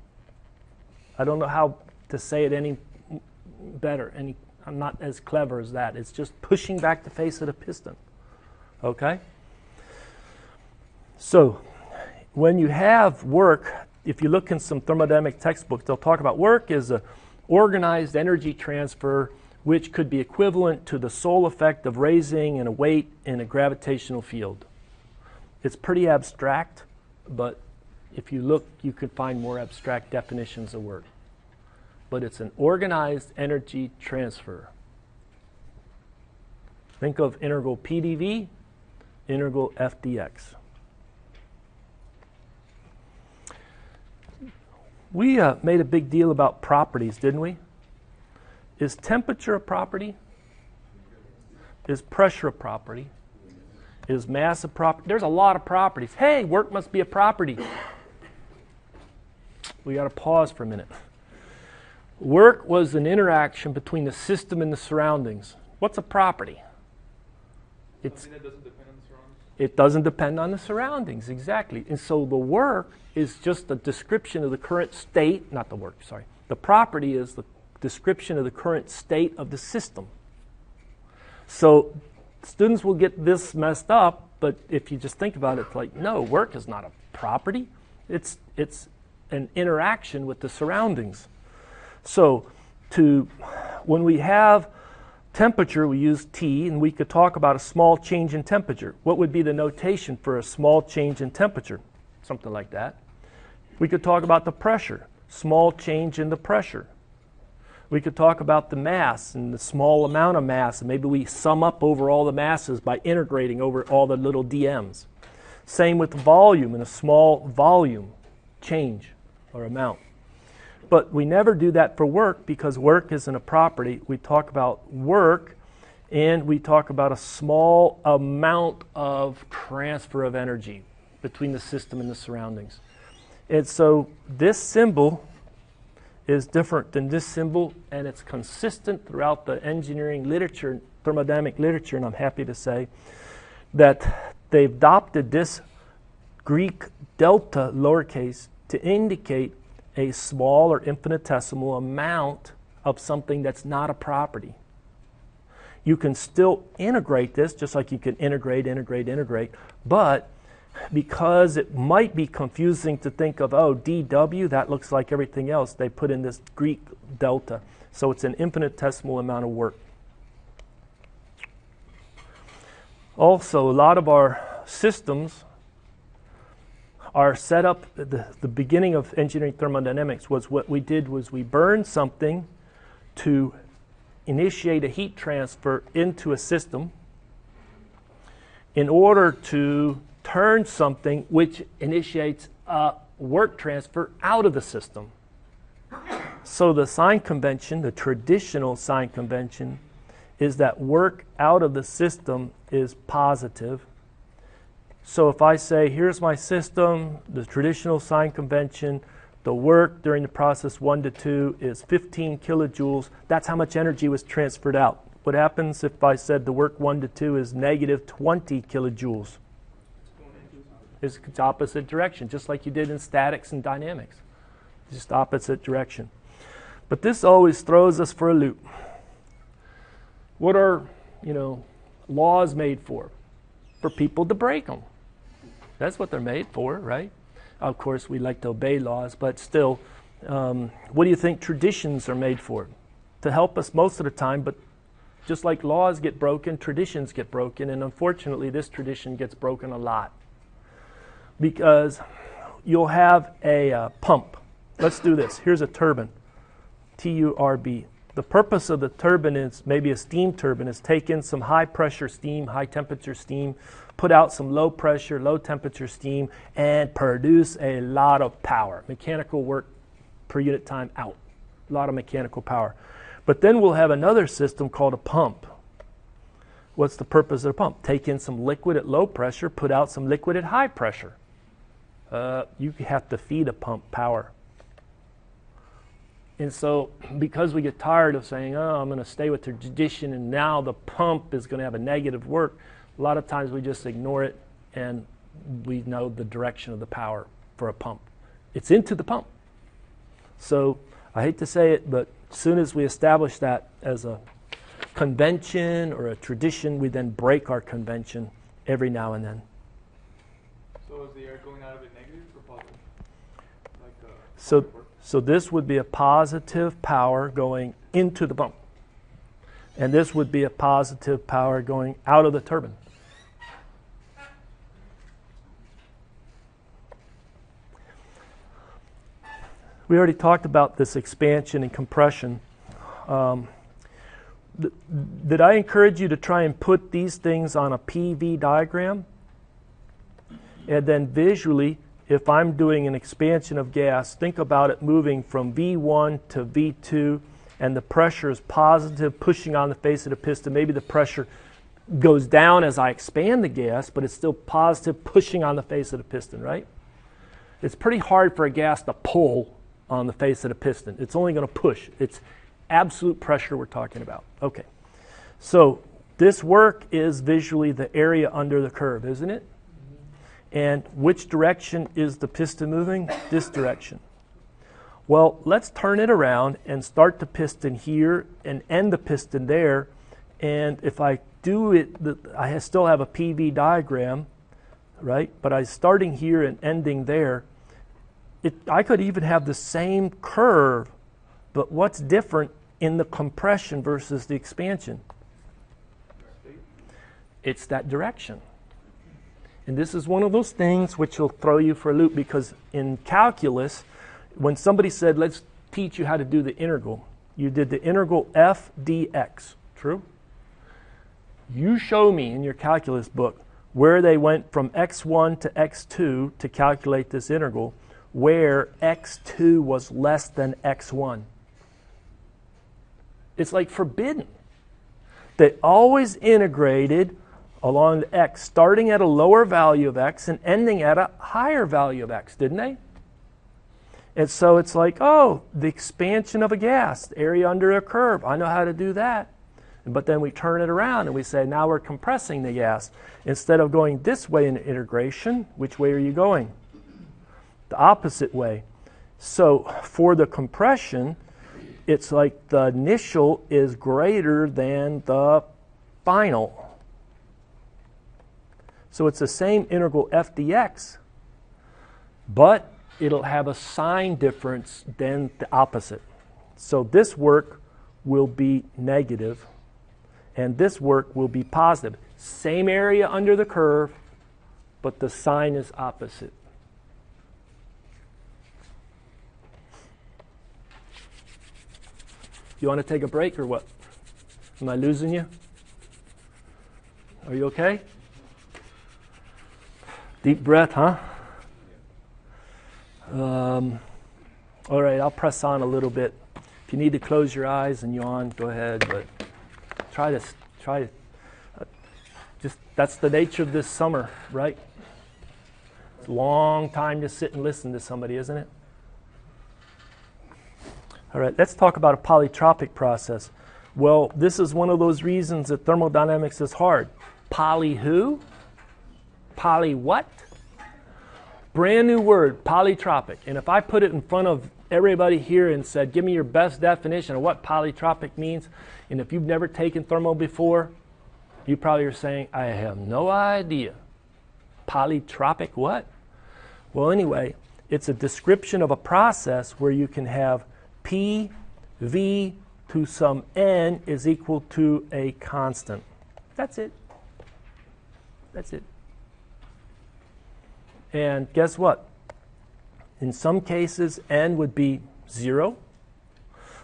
I don't know how to say it any better. I'm not as clever as that. It's just pushing back the face of the piston. Okay? So, when you have work, if you look in some thermodynamic textbooks, they'll talk about work as an organized energy transfer which could be equivalent to the sole effect of raising a weight in a gravitational field. It's pretty abstract, but if you look, you could find more abstract definitions of work. But it's an organized energy transfer. Think of integral PdV, integral FdX. We made a big deal about properties, didn't we? Is temperature a property? Is pressure a property? Is mass a property? There's a lot of properties. Hey, work must be a property. We got to pause for a minute. Work was an interaction between the system and the surroundings. What's a property? Something that doesn't depend on the surroundings? It doesn't depend on the surroundings, exactly. And so the work is just a description of the current state, not the work, sorry. The property is the description of the current state of the system. So students will get this messed up, but if you just think about it, it's like, no, work is not a property. It's an interaction with the surroundings. So when we have temperature, we use T, and we could talk about a small change in temperature. What would be the notation for a small change in temperature? Something like that. We could talk about the pressure, small change in the pressure. We could talk about the mass and the small amount of mass, and maybe we sum up over all the masses by integrating over all the little dm's. Same with volume and a small volume change or amount. But we never do that for work because work isn't a property. We talk about work and we talk about a small amount of transfer of energy between the system and the surroundings. And so this symbol is different than this symbol, and it's consistent throughout the engineering literature, thermodynamic literature, and I'm happy to say that they've adopted this Greek delta lowercase to indicate a small or infinitesimal amount of something that's not a property. You can still integrate this, just like you can integrate, but because it might be confusing to think of, oh, dW, that looks like everything else, they put in this Greek delta. So it's an infinitesimal amount of work. Also, a lot of our systems are set up, the beginning of engineering thermodynamics was what we did was we burned something to initiate a heat transfer into a system in order to turn something which initiates a work transfer out of the system. So the sign convention, the traditional sign convention, is that work out of the system is positive. So if I say, here's my system, the traditional sign convention, the work during the process 1 to 2 is 15 kilojoules. That's how much energy was transferred out. What happens if I said the work 1 to 2 is negative 20 kilojoules? It's opposite direction, just like you did in statics and dynamics. Just opposite direction. But this always throws us for a loop. What are, laws made for? For people to break them. That's what they're made for, right? Of course, we like to obey laws, but still, what do you think traditions are made for? To help us most of the time, but just like laws get broken, traditions get broken, and unfortunately, this tradition gets broken a lot. Because you'll have a pump. Let's do this. Here's a turbine, T-U-R-B. The purpose of the turbine is, maybe a steam turbine, is take in some high pressure steam, high temperature steam, put out some low pressure, low temperature steam, and produce a lot of power. Mechanical work per unit time out. A lot of mechanical power. But then we'll have another system called a pump. What's the purpose of the pump? Take in some liquid at low pressure, put out some liquid at high pressure. You have to feed a pump power. And so because we get tired of saying, oh, I'm going to stay with the tradition and now the pump is going to have a negative work, A lot of times we just ignore it and we know the direction of the power for a pump. It's into the pump. So I hate to say it, but as soon as we establish that as a convention or a tradition, we then break our convention every now and then. So is the air going out of it negative or positive? So this would be a positive power going into the pump. And this would be a positive power going out of the turbine. We already talked about this expansion and compression. Did I encourage you to try and put these things on a PV diagram? And then visually, if I'm doing an expansion of gas, think about it moving from V1 to V2, and the pressure is positive, pushing on the face of the piston. Maybe the pressure goes down as I expand the gas, but it's still positive, pushing on the face of the piston, right? It's pretty hard for a gas to pull on the face of the piston. It's only going to push. It's absolute pressure we're talking about. Okay. So this work is visually the area under the curve, isn't it? And which direction is the piston moving? This direction. Well, let's turn it around and start the piston here and end the piston there. And if I do it, I still have a PV diagram, right? But I'm starting here and ending there. I could even have the same curve, but what's different in the compression versus the expansion? It's that direction. And this is one of those things which will throw you for a loop, because in calculus, when somebody said, let's teach you how to do the integral, you did the integral f dx, true? You show me in your calculus book where they went from x1 to x2 to calculate this integral, where x2 was less than x1. It's like forbidden. They always integrated along the x, starting at a lower value of x and ending at a higher value of x, didn't they? And so it's like, oh, the expansion of a gas, the area under a curve, I know how to do that. But then we turn it around and we say, now we're compressing the gas. Instead of going this way in integration, which way are you going? The opposite way. So for the compression, it's like the initial is greater than the final. So it's the same integral f dx, but it'll have a sign difference than the opposite. So this work will be negative, and this work will be positive. Same area under the curve, but the sign is opposite. You want to take a break or what? Am I losing you? Are you okay? Deep breath, huh? All right, I'll press on a little bit. If you need to close your eyes and yawn, go ahead, but try to just, that's the nature of this summer, right? It's a long time to sit and listen to somebody, isn't it? All right, let's talk about a polytropic process. Well, this is one of those reasons that thermodynamics is hard. Poly who? Poly what? Brand new word, polytropic. And if I put it in front of everybody here and said, give me your best definition of what polytropic means, and if you've never taken thermo before, you probably are saying, I have no idea. Polytropic what? Well, anyway, it's a description of a process where you can have P, V to some n is equal to a constant. That's it. That's it. And guess what? In some cases, n would be 0.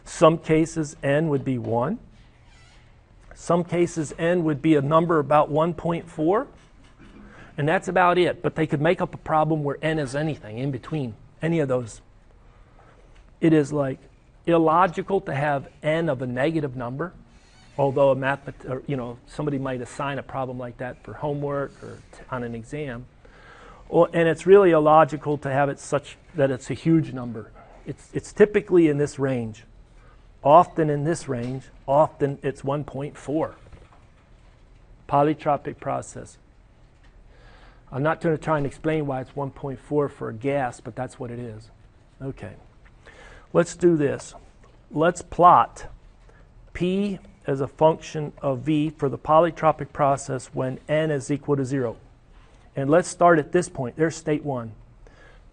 Some cases, n would be 1. Some cases, n would be a number about 1.4. And that's about it. But they could make up a problem where n is anything in between, any of those. It is like illogical to have n of a negative number, although somebody might assign a problem like that for homework or on an exam. And it's really illogical to have it such that it's a huge number. It's typically in this range. Often in this range, often it's 1.4. Polytropic process. I'm not going to try and explain why it's 1.4 for a gas, but that's what it is. Okay. Let's do this. Let's plot P as a function of V for the polytropic process when n is equal to 0. And let's start at this point. There's state 1.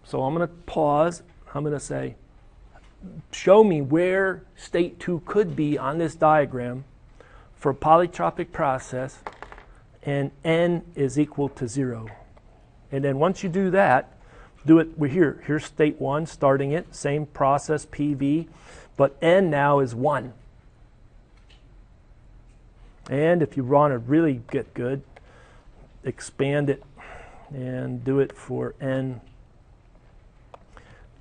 So I'm going to pause. I'm going to say, show me where state 2 could be on this diagram for a polytropic process and n is equal to 0. And then once you do that, do it. We're here. Here's state 1, starting it. Same process, PV. But n now is 1. And if you want to really get good, expand it and do it for n.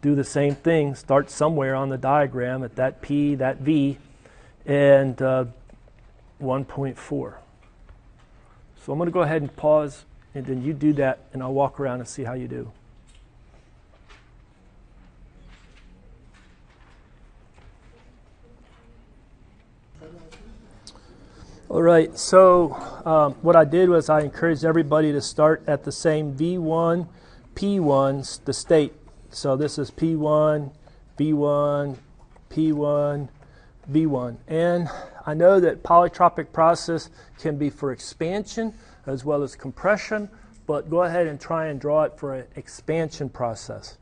Do the same thing. Start somewhere on the diagram at that P, that V, and 1.4. So I'm going to go ahead and pause, and then you do that, and I'll walk around and see how you do. All right, so what I did was I encouraged everybody to start at the same V1, P1, the state. So this is P1, V1, P1, V1. And I know that polytropic process can be for expansion as well as compression, but go ahead and try and draw it for an expansion process.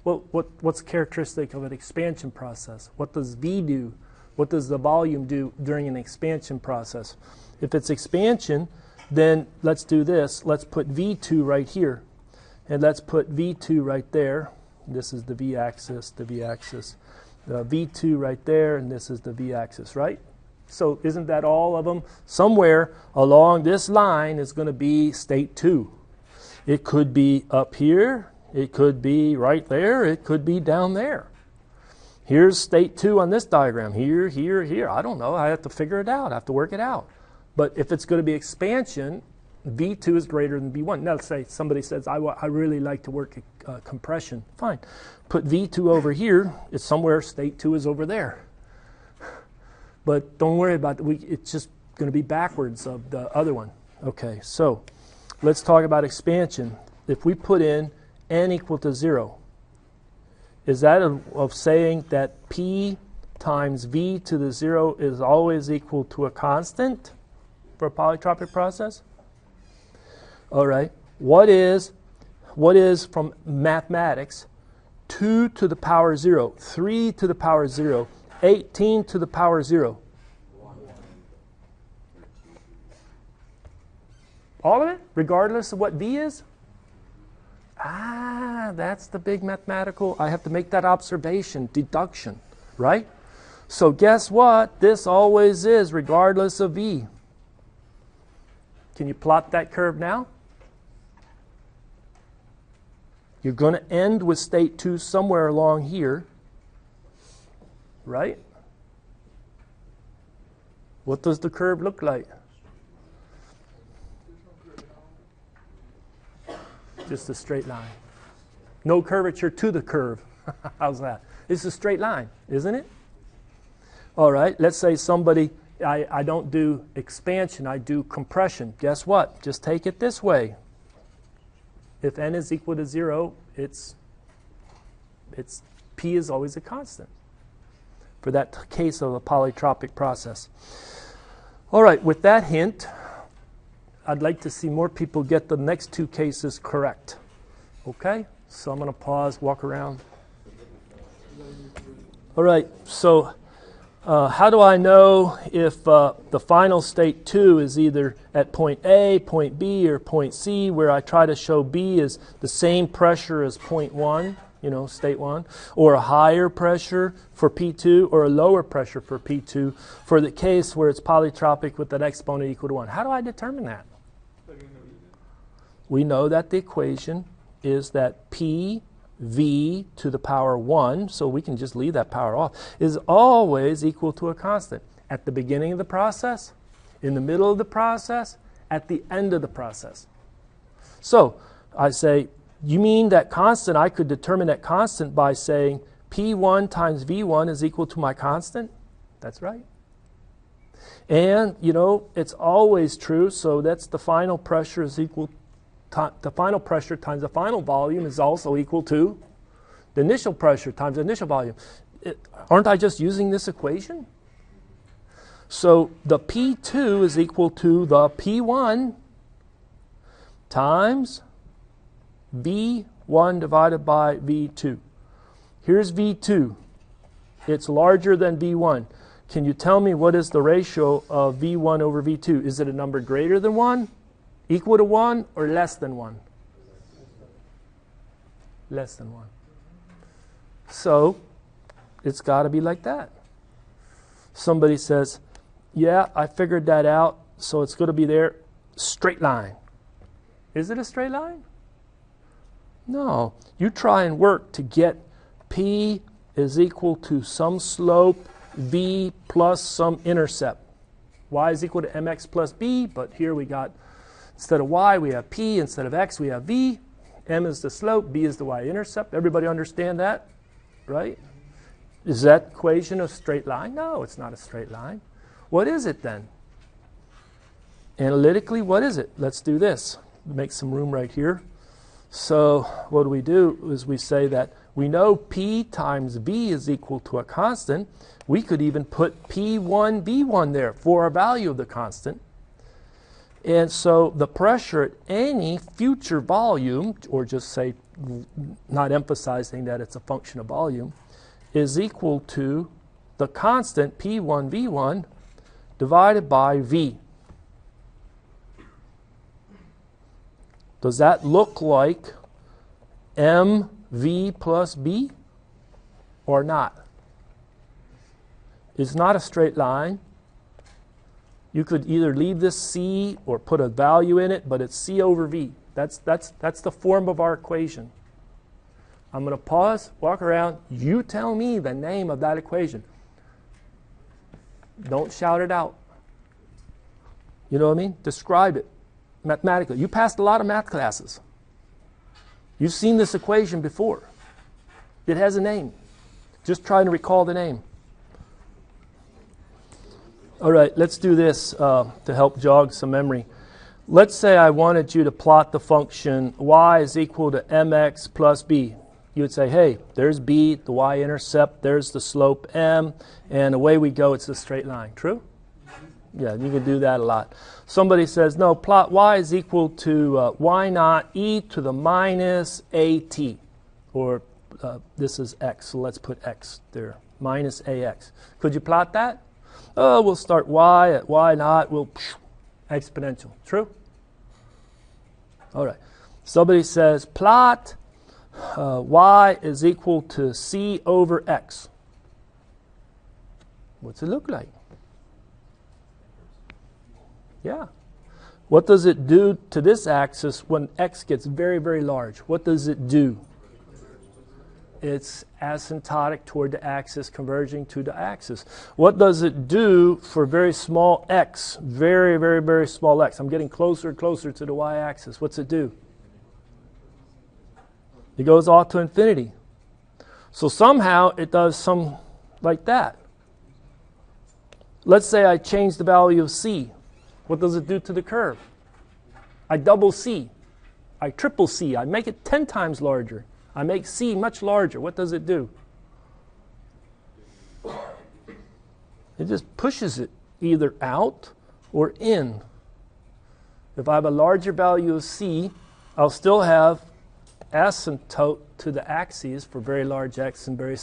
Well, what's characteristic of an expansion process? What does V do? What does the volume do during an expansion process? If it's expansion, then let's do this. Let's put V2 right here. And let's put V2 right there. This is the V-axis, the V-axis. The V2 right there, and this is the V-axis, right? So isn't that all of them? Somewhere along this line is going to be state 2. It could be up here. It could be right there. It could be down there. Here's state 2 on this diagram. Here, here, here. I don't know. I have to figure it out. I have to work it out. But if it's going to be expansion, V2 is greater than V1. Now, let's say somebody says, I really like to work compression. Fine. Put V2 over here. It's somewhere state 2 is over there. But don't worry about it. It's just going to be backwards of the other one. Okay, so let's talk about expansion. If we put in n equal to 0, is that of saying that P times V to the 0 is always equal to a constant for a polytropic process? All right. What is from mathematics 2 to the power 0, 3 to the power 0, 18 to the power 0? All of it, regardless of what V is? That's the big mathematical. I have to make that observation, deduction, right? So guess what? This always is, regardless of V. Can you plot that curve now? You're going to end with state 2 somewhere along here, right? What does the curve look like? Just a straight line. No curvature to the curve. How's that? It's a straight line, isn't it? All right, let's say somebody, I don't do expansion, I do compression. Guess what? Just take it this way. If n is equal to 0, it's P is always a constant for that case of a polytropic process. All right, with that hint, I'd like to see more people get the next two cases correct. Okay? So I'm going to pause, walk around. All right, so how do I know if the final state 2 is either at point A, point B, or point C, where I try to show B is the same pressure as point 1, state 1, or a higher pressure for P2, or a lower pressure for P2, for the case where it's polytropic with an exponent equal to 1? How do I determine that? We know that the equation is that P V to the power 1, so we can just leave that power off, is always equal to a constant. At the beginning of the process, in the middle of the process, at the end of the process. So I say, you mean that constant, I could determine that constant by saying P1 times V1 is equal to my constant? That's right. And, you know, it's always true, so that's the final pressure is equal to, the final pressure times the final volume is also equal to the initial pressure times the initial volume. Aren't I just using this equation? So the P2 is equal to the P1 times V1 divided by V2. Here's V2. It's larger than V1. Can you tell me what is the ratio of V1 over V2? Is it a number greater than 1, equal to 1, or less than 1? Less than 1. So it's got to be like that. Somebody says, yeah, I figured that out, so it's going to be there, straight line. Is it a straight line? No. You try and work to get P is equal to some slope V plus some intercept. Y is equal to mx plus b, but here we got, instead of y, we have p. Instead of x, we have v. M is the slope, b is the y-intercept. Everybody understand that? Right? Is that equation a straight line? No, it's not a straight line. What is it then? Analytically, what is it? Let's do this. Make some room right here. So what do? Is we say that we know P times V is equal to a constant. We could even put P1, V1 there for our value of the constant. And so the pressure at any future volume, or just say, not emphasizing that it's a function of volume, is equal to the constant P1, V1 divided by V. Does that look like mv plus b or not? It's not a straight line. You could either leave this c or put a value in it, but it's c over v. That's the form of our equation. I'm going to pause, walk around. You tell me the name of that equation. Don't shout it out. You know what I mean? Describe it mathematically. You passed a lot of math classes. You've seen this equation before. It has a name. Just trying to recall the name. All right, let's do this to help jog some memory. Let's say I wanted you to plot the function y is equal to mx plus b. You would say, hey, there's b, the y-intercept, there's the slope m, and away we go, it's a straight line. True? Yeah, you can do that a lot. Somebody says, no, plot y is equal to y naught e to the minus at. Or this is x, so let's put x there, minus ax. Could you plot that? Oh, we'll start y at y naught, we'll exponential. True? All right. Somebody says, plot y is equal to c over x. What's it look like? Yeah. What does it do to this axis when x gets very, very large? What does it do? It's asymptotic toward the axis, converging to the axis. What does it do for very small x? Very, very, very small x. I'm getting closer and closer to the y-axis. What's it do? It goes off to infinity. So somehow it does some like that. Let's say I change the value of c. What does it do to the curve? I double c. I triple c. I make it 10 times larger. I make c much larger. What does it do? It just pushes it either out or in. If I have a larger value of c, I'll still have asymptote to the axes for very large x and very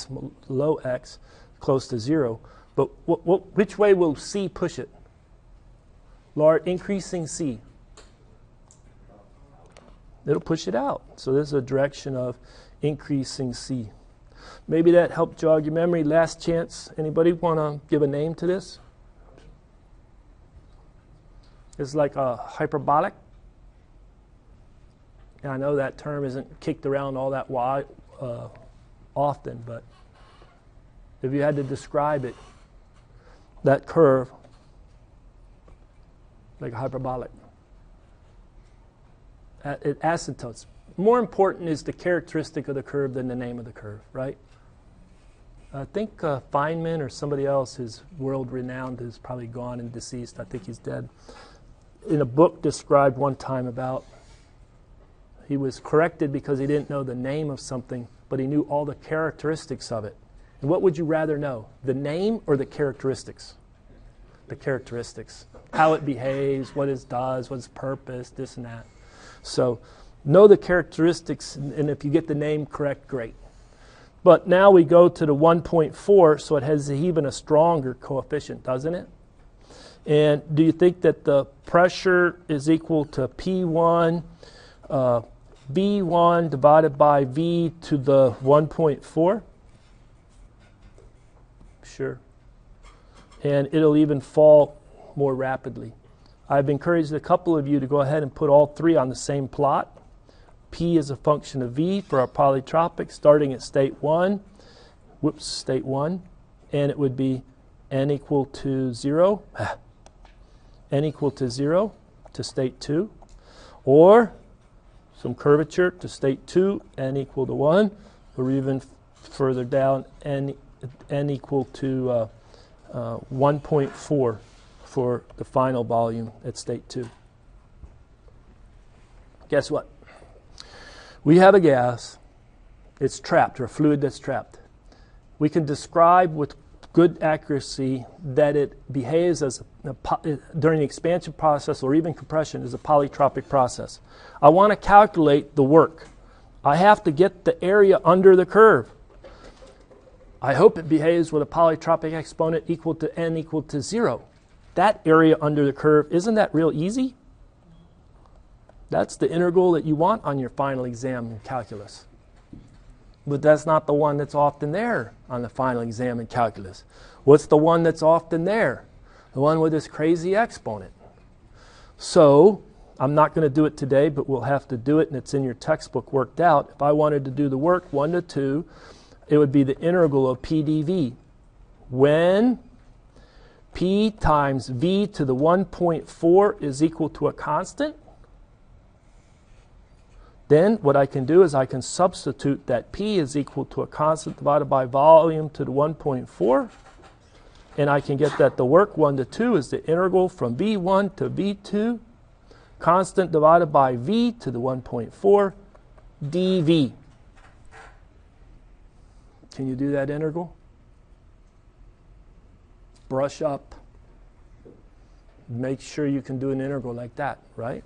low x, close to 0. But which way will c push it? Increasing c. It'll push it out. So this is a direction of increasing c. Maybe that helped jog your memory. Last chance. Anybody want to give a name to this? It's like a hyperbolic. And I know that term isn't kicked around all that often, but if you had to describe it, that curve, like a hyperbolic. It asymptotes. More important is the characteristic of the curve than the name of the curve, right? I think Feynman or somebody else who's world-renowned, who's probably gone and deceased, I think he's dead, in a book described one time about he was corrected because he didn't know the name of something, but he knew all the characteristics of it. And what would you rather know, the name or the characteristics? The characteristics. How it behaves, what it does, what its purpose, this and that. So know the characteristics, and if you get the name correct, great. But now we go to the 1.4, so it has even a stronger coefficient, doesn't it? And do you think that the pressure is equal to P1, V1 divided by V to the 1.4? Sure. And it'll even fall more rapidly. I've encouraged a couple of you to go ahead and put all three on the same plot. P is a function of V for our polytropic, starting at state 1. State 1. And it would be n equal to 0. N equal to 0 to state 2. Or some curvature to state 2, n equal to 1. Or even further down, n equal to 1.4 for the final volume at state 2. Guess what? We have a gas. It's trapped, or a fluid that's trapped. We can describe with good accuracy that it behaves as during the expansion process or even compression as a polytropic process. I want to calculate the work. I have to get the area under the curve. I hope it behaves with a polytropic exponent equal to n equal to 0. That area under the curve, isn't that real easy? That's the integral that you want on your final exam in calculus. But that's not the one that's often there on the final exam in calculus. What's the one that's often there? The one with this crazy exponent. So, I'm not going to do it today, but we'll have to do it, and it's in your textbook worked out. If I wanted to do the work 1 to 2, it would be the integral of P dV. When P times V to the 1.4 is equal to a constant, then what I can do is I can substitute that P is equal to a constant divided by volume to the 1.4, and I can get that the work 1 to 2 is the integral from V1 to V2, constant divided by V to the 1.4 dV. Can you do that integral? Brush up. Make sure you can do an integral like that, right?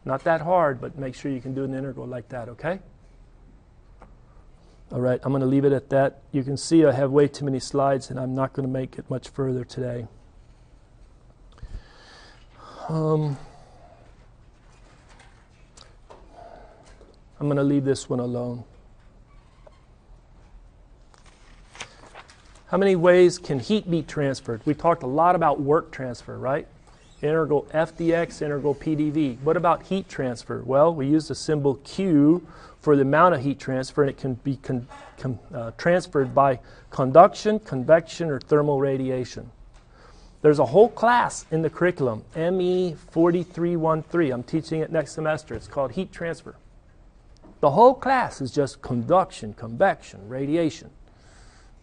Not that hard, but make sure you can do an integral like that, okay? All right, I'm going to leave it at that. You can see I have way too many slides, and I'm not going to make it much further today. I'm going to leave this one alone. How many ways can heat be transferred? We talked a lot about work transfer, right? Integral f dx, integral p dv. What about heat transfer? Well, we use the symbol Q for the amount of heat transfer, and it can be transferred by conduction, convection, or thermal radiation. There's a whole class in the curriculum, ME3393. I'm teaching it next semester. It's called heat transfer. The whole class is just conduction, convection, radiation,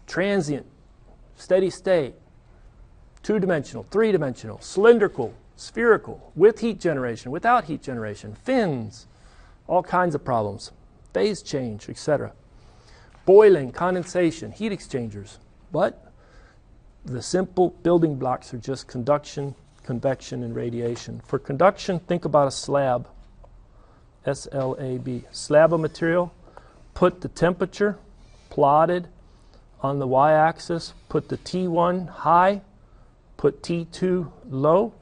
transient, steady state, two-dimensional, three-dimensional, cylindrical, spherical, with heat generation, without heat generation, fins, all kinds of problems, phase change, etc. Boiling, condensation, heat exchangers. But the simple building blocks are just conduction, convection, and radiation. For conduction, think about a slab, S-L-A-B, slab of material. Put the temperature plotted on the y-axis, put the T1 high, put T2 low.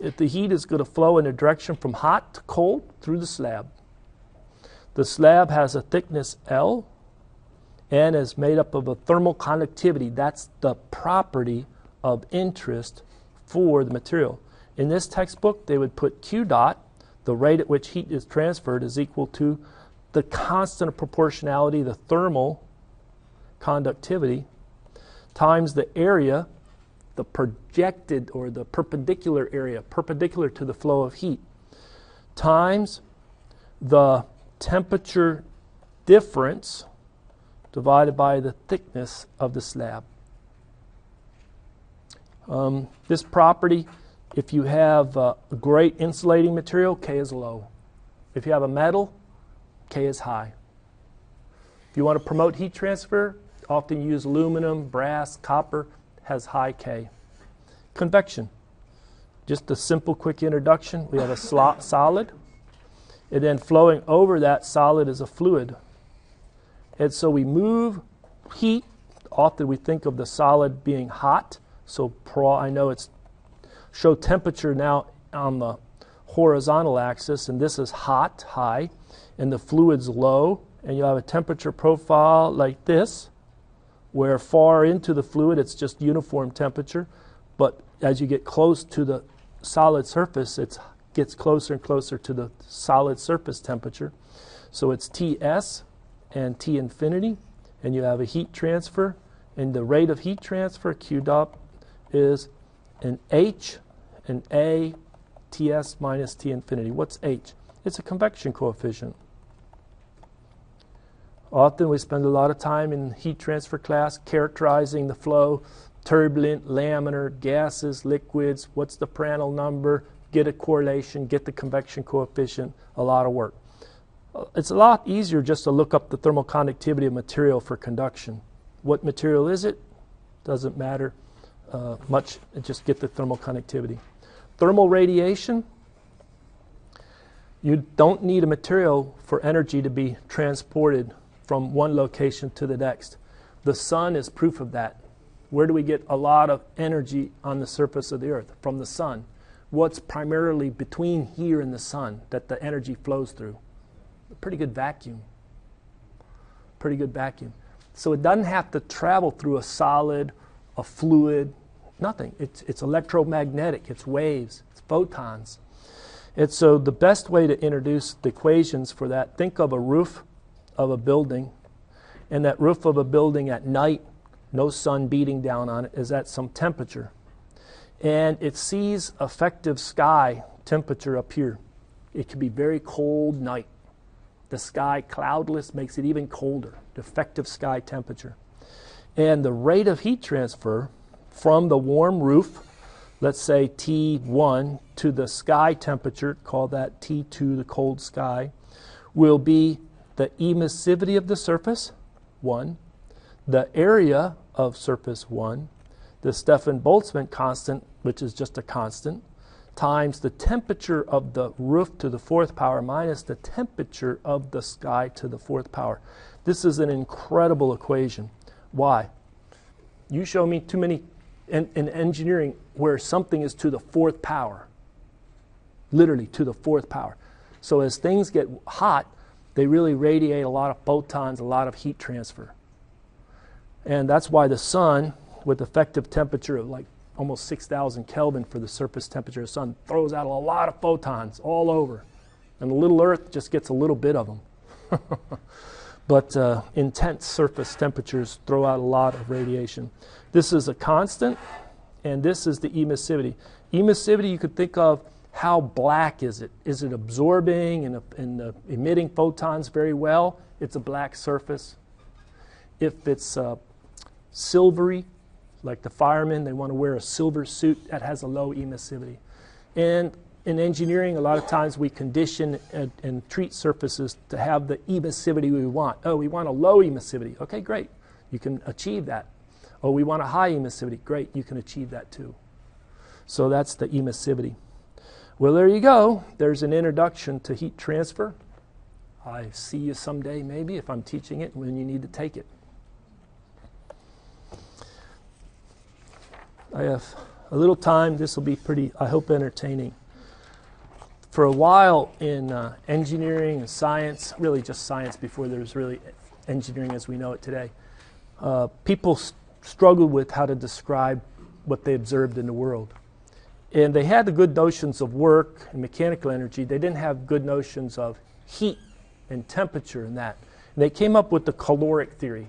If the heat is going to flow in a direction from hot to cold through the slab. The slab has a thickness L and is made up of a thermal conductivity. That's the property of interest for the material. In this textbook, they would put Q dot, the rate at which heat is transferred, is equal to the constant of proportionality, the thermal conductivity, times the area, the projected or the perpendicular area, perpendicular to the flow of heat, times the temperature difference divided by the thickness of the slab. This property, if you have a great insulating material, K is low. If you have a metal, K is high. If you want to promote heat transfer, often use aluminum, brass, copper, has high K. Convection. Just a simple, quick introduction. We have a solid, and then flowing over that solid is a fluid. And so we move heat. Often we think of the solid being hot. So I know it's show temperature now on the horizontal axis, and this is hot, high, and the fluid's low, and you have a temperature profile like this, where far into the fluid it's just uniform temperature, but as you get close to the solid surface, it gets closer and closer to the solid surface temperature. So it's Ts and T infinity, and you have a heat transfer, and the rate of heat transfer, Q dot, is an H, an A, Ts minus T infinity. What's H? It's a convection coefficient. Often we spend a lot of time in heat transfer class characterizing the flow, turbulent, laminar, gases, liquids, what's the Prandtl number, get a correlation, get the convection coefficient, a lot of work. It's a lot easier just to look up the thermal conductivity of material for conduction. What material is it? Doesn't matter much, just get the thermal conductivity. Thermal radiation, you don't need a material for energy to be transported from one location to the next. The sun is proof of that. Where do we get a lot of energy on the surface of the earth? From the sun. What's primarily between here and the sun that the energy flows through? A pretty good vacuum. Pretty good vacuum. So it doesn't have to travel through a solid, a fluid, nothing. It's electromagnetic, it's waves, it's photons. And so the best way to introduce the equations for that, think of a roof of a building, and that roof of a building at night, no sun beating down on it, is at some temperature. And it sees effective sky temperature up here. It can be very cold night. The sky cloudless makes it even colder, the effective sky temperature. And the rate of heat transfer from the warm roof, let's say T1, to the sky temperature, call that T2, the cold sky, will be the emissivity of the surface, 1, the area of surface, 1, the Stefan-Boltzmann constant, which is just a constant, times the temperature of the roof to the 4th power minus the temperature of the sky to the 4th power. This is an incredible equation. Why? You show me too many in engineering where something is to the 4th power, literally to the 4th power. So as things get hot, they really radiate a lot of photons, a lot of heat transfer. And that's why the sun, with effective temperature of like almost 6,000 Kelvin for the surface temperature of the sun, throws out a lot of photons all over. And the little Earth just gets a little bit of them. But intense surface temperatures throw out a lot of radiation. This is a constant, and this is the emissivity. Emissivity, you could think of how black is it? Is it absorbing and emitting photons very well? It's a black surface. If it's silvery, like the firemen, they want to wear a silver suit, that has a low emissivity. And in engineering, a lot of times we condition and treat surfaces to have the emissivity we want. Oh, we want a low emissivity. Okay, great. You can achieve that. Oh, we want a high emissivity. Great, you can achieve that too. So that's the emissivity. Well, there you go. There's an introduction to heat transfer. I see you someday, maybe, if I'm teaching it when you need to take it. I have a little time. This will be pretty, I hope, entertaining. For a while in engineering and science, really just science before there was really engineering as we know it today, people struggled with how to describe what they observed in the world. And they had the good notions of work and mechanical energy. They didn't have good notions of heat and temperature and that. And they came up with the caloric theory.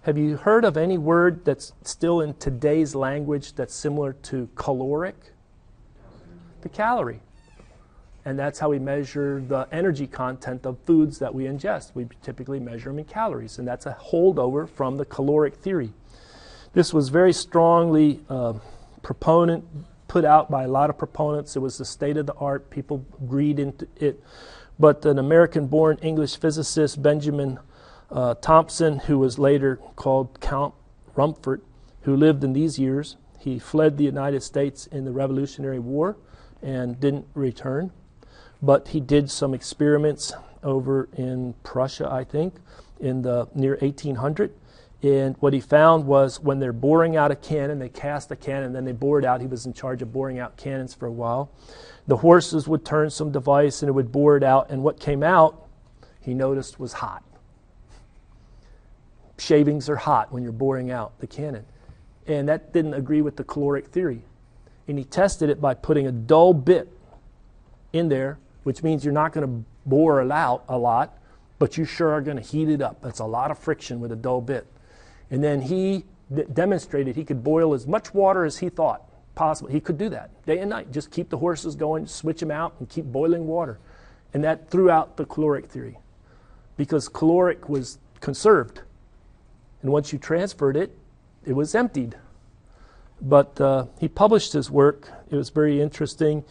Have you heard of any word that's still in today's language that's similar to caloric? The calorie. And that's how we measure the energy content of foods that we ingest. We typically measure them in calories, and that's a holdover from the caloric theory. This was very strongly put out by a lot of proponents. It was the state of the art. People agreed into it. But an American-born English physicist, Benjamin Thompson, who was later called Count Rumford, who lived in these years, he fled the United States in the Revolutionary War and didn't return. But he did some experiments over in Prussia, I think, in the near 1800. And what he found was when they're boring out a cannon, they cast a cannon, then they bore it out. He was in charge of boring out cannons for a while. The horses would turn some device and it would bore it out. And what came out, he noticed, was hot. Shavings are hot when you're boring out the cannon. And that didn't agree with the caloric theory. And he tested it by putting a dull bit in there, which means you're not going to bore it out a lot, but you sure are going to heat it up. That's a lot of friction with a dull bit. And then he demonstrated he could boil as much water as he thought possible. He could do that day and night. Just keep the horses going, switch them out, and keep boiling water. And that threw out the caloric theory because caloric was conserved. And once you transferred it, it was emptied. But he published his work. It was very interesting.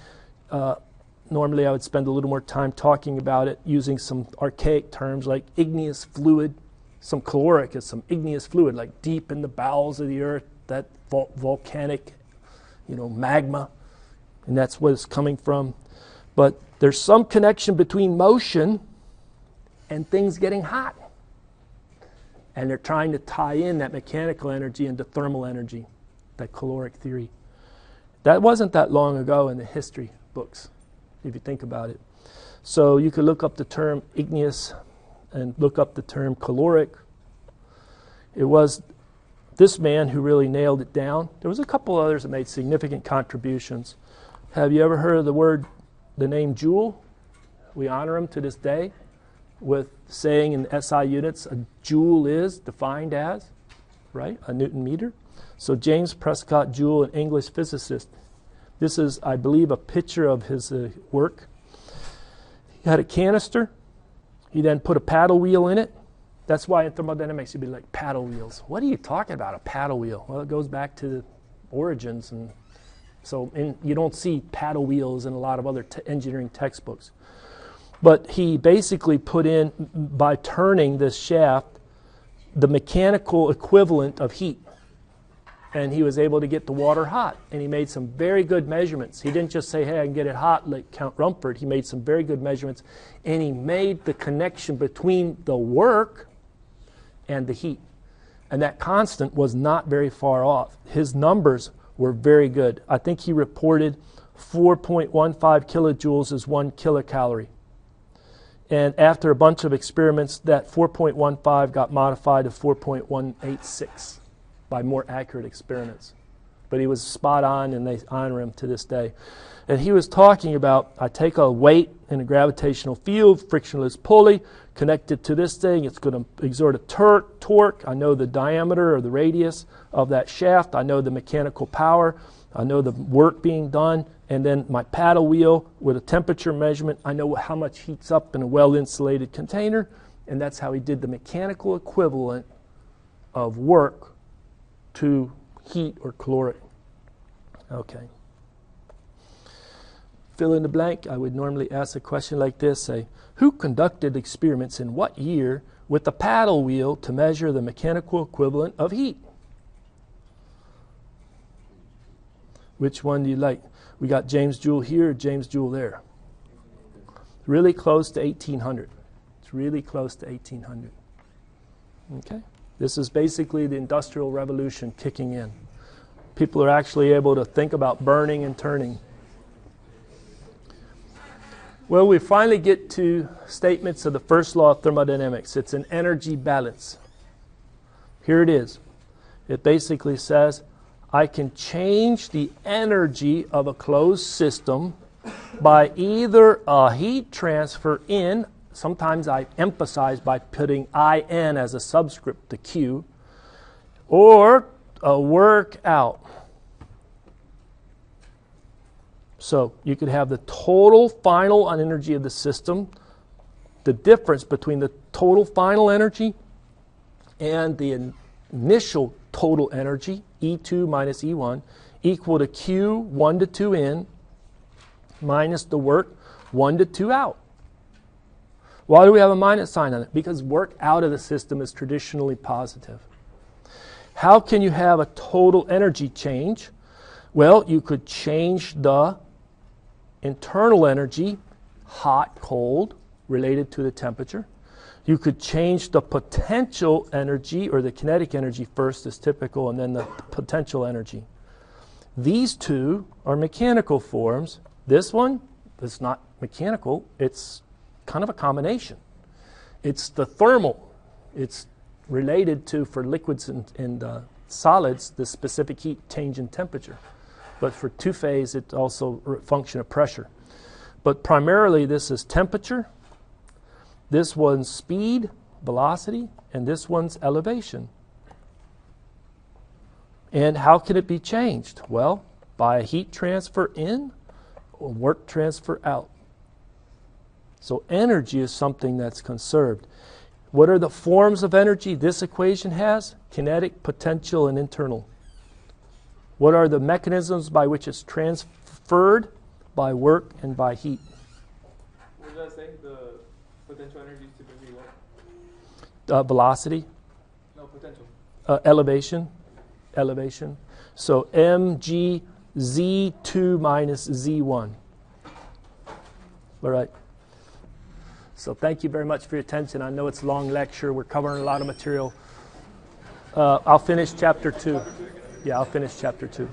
Normally I would spend a little more time talking about it using some archaic terms like igneous fluid. Some caloric is some igneous fluid, like deep in the bowels of the earth, that volcanic, magma, and that's what it's coming from. But there's some connection between motion and things getting hot. And they're trying to tie in that mechanical energy into thermal energy, that caloric theory. That wasn't that long ago in the history books, if you think about it. So you could look up the term igneous and look up the term caloric. It was this man who really nailed it down. There was a couple others that made significant contributions. Have you ever heard of the name Joule? We honor him to this day with saying in SI units, a joule is defined as, right, a Newton meter. So James Prescott Joule, an English physicist. This is, I believe, a picture of his work. He had a canister. He then put a paddle wheel in it. That's why in thermodynamics you'd be like, paddle wheels. What are you talking about, a paddle wheel? Well, it goes back to the origins. And so you don't see paddle wheels in a lot of other engineering textbooks. But he basically put in, by turning this shaft, the mechanical equivalent of heat. And he was able to get the water hot. And he made some very good measurements. He didn't just say, hey, I can get it hot like Count Rumford. He made some very good measurements. And he made the connection between the work and the heat. And that constant was not very far off. His numbers were very good. I think he reported 4.15 kilojoules is 1 kilocalorie. And after a bunch of experiments, that 4.15 got modified to 4.186 by more accurate experiments. But he was spot on, and they honor him to this day. And he was talking about, I take a weight in a gravitational field, frictionless pulley, connect it to this thing. It's going to exert a torque. I know the diameter or the radius of that shaft. I know the mechanical power. I know the work being done. And then my paddle wheel with a temperature measurement. I know how much heats up in a well-insulated container. And that's how he did the mechanical equivalent of work to heat or caloric. Okay. Fill in the blank. I would normally ask a question like this. Say, who conducted experiments in what year with the paddle wheel to measure the mechanical equivalent of heat? Which one do you like? We got James Joule here, James Joule there. Really close to 1800. It's really close to 1800. Okay? This is basically the Industrial Revolution kicking in. People are actually able to think about burning and turning. Well, we finally get to statements of the first law of thermodynamics. It's an energy balance. Here it is. It basically says, I can change the energy of a closed system by either a heat transfer in, sometimes I emphasize by putting IN as a subscript to Q, or a work out. So you could have the total final energy of the system, the difference between the total final energy and the initial total energy, E2 minus E1, equal to Q 1 to 2 in minus the work 1 to 2 out. Why do we have a minus sign on it? Because work out of the system is traditionally positive. How can you have a total energy change? Well, you could change the internal energy, hot, cold, related to the temperature. You could change the potential energy, or the kinetic energy first is typical, and then the potential energy. These two are mechanical forms. This one is not mechanical. It's kind of a combination. It's the thermal. It's related to, for liquids and solids, the specific heat change in temperature. But for two-phase, it's also a function of pressure. But primarily, this is temperature. This one's speed, velocity, and this one's elevation. And how can it be changed? Well, by a heat transfer in or work transfer out. So energy is something that's conserved. What are the forms of energy this equation has? Kinetic, potential, and internal. What are the mechanisms by which it's transferred? By work and by heat. What did I say? The potential energy is typically what? Velocity. No, potential. Elevation. So mg z2 minus z1. All right. So thank you very much for your attention. I know it's a long lecture. We're covering a lot of material. I'll finish chapter 2. Yeah, I'll finish chapter 2.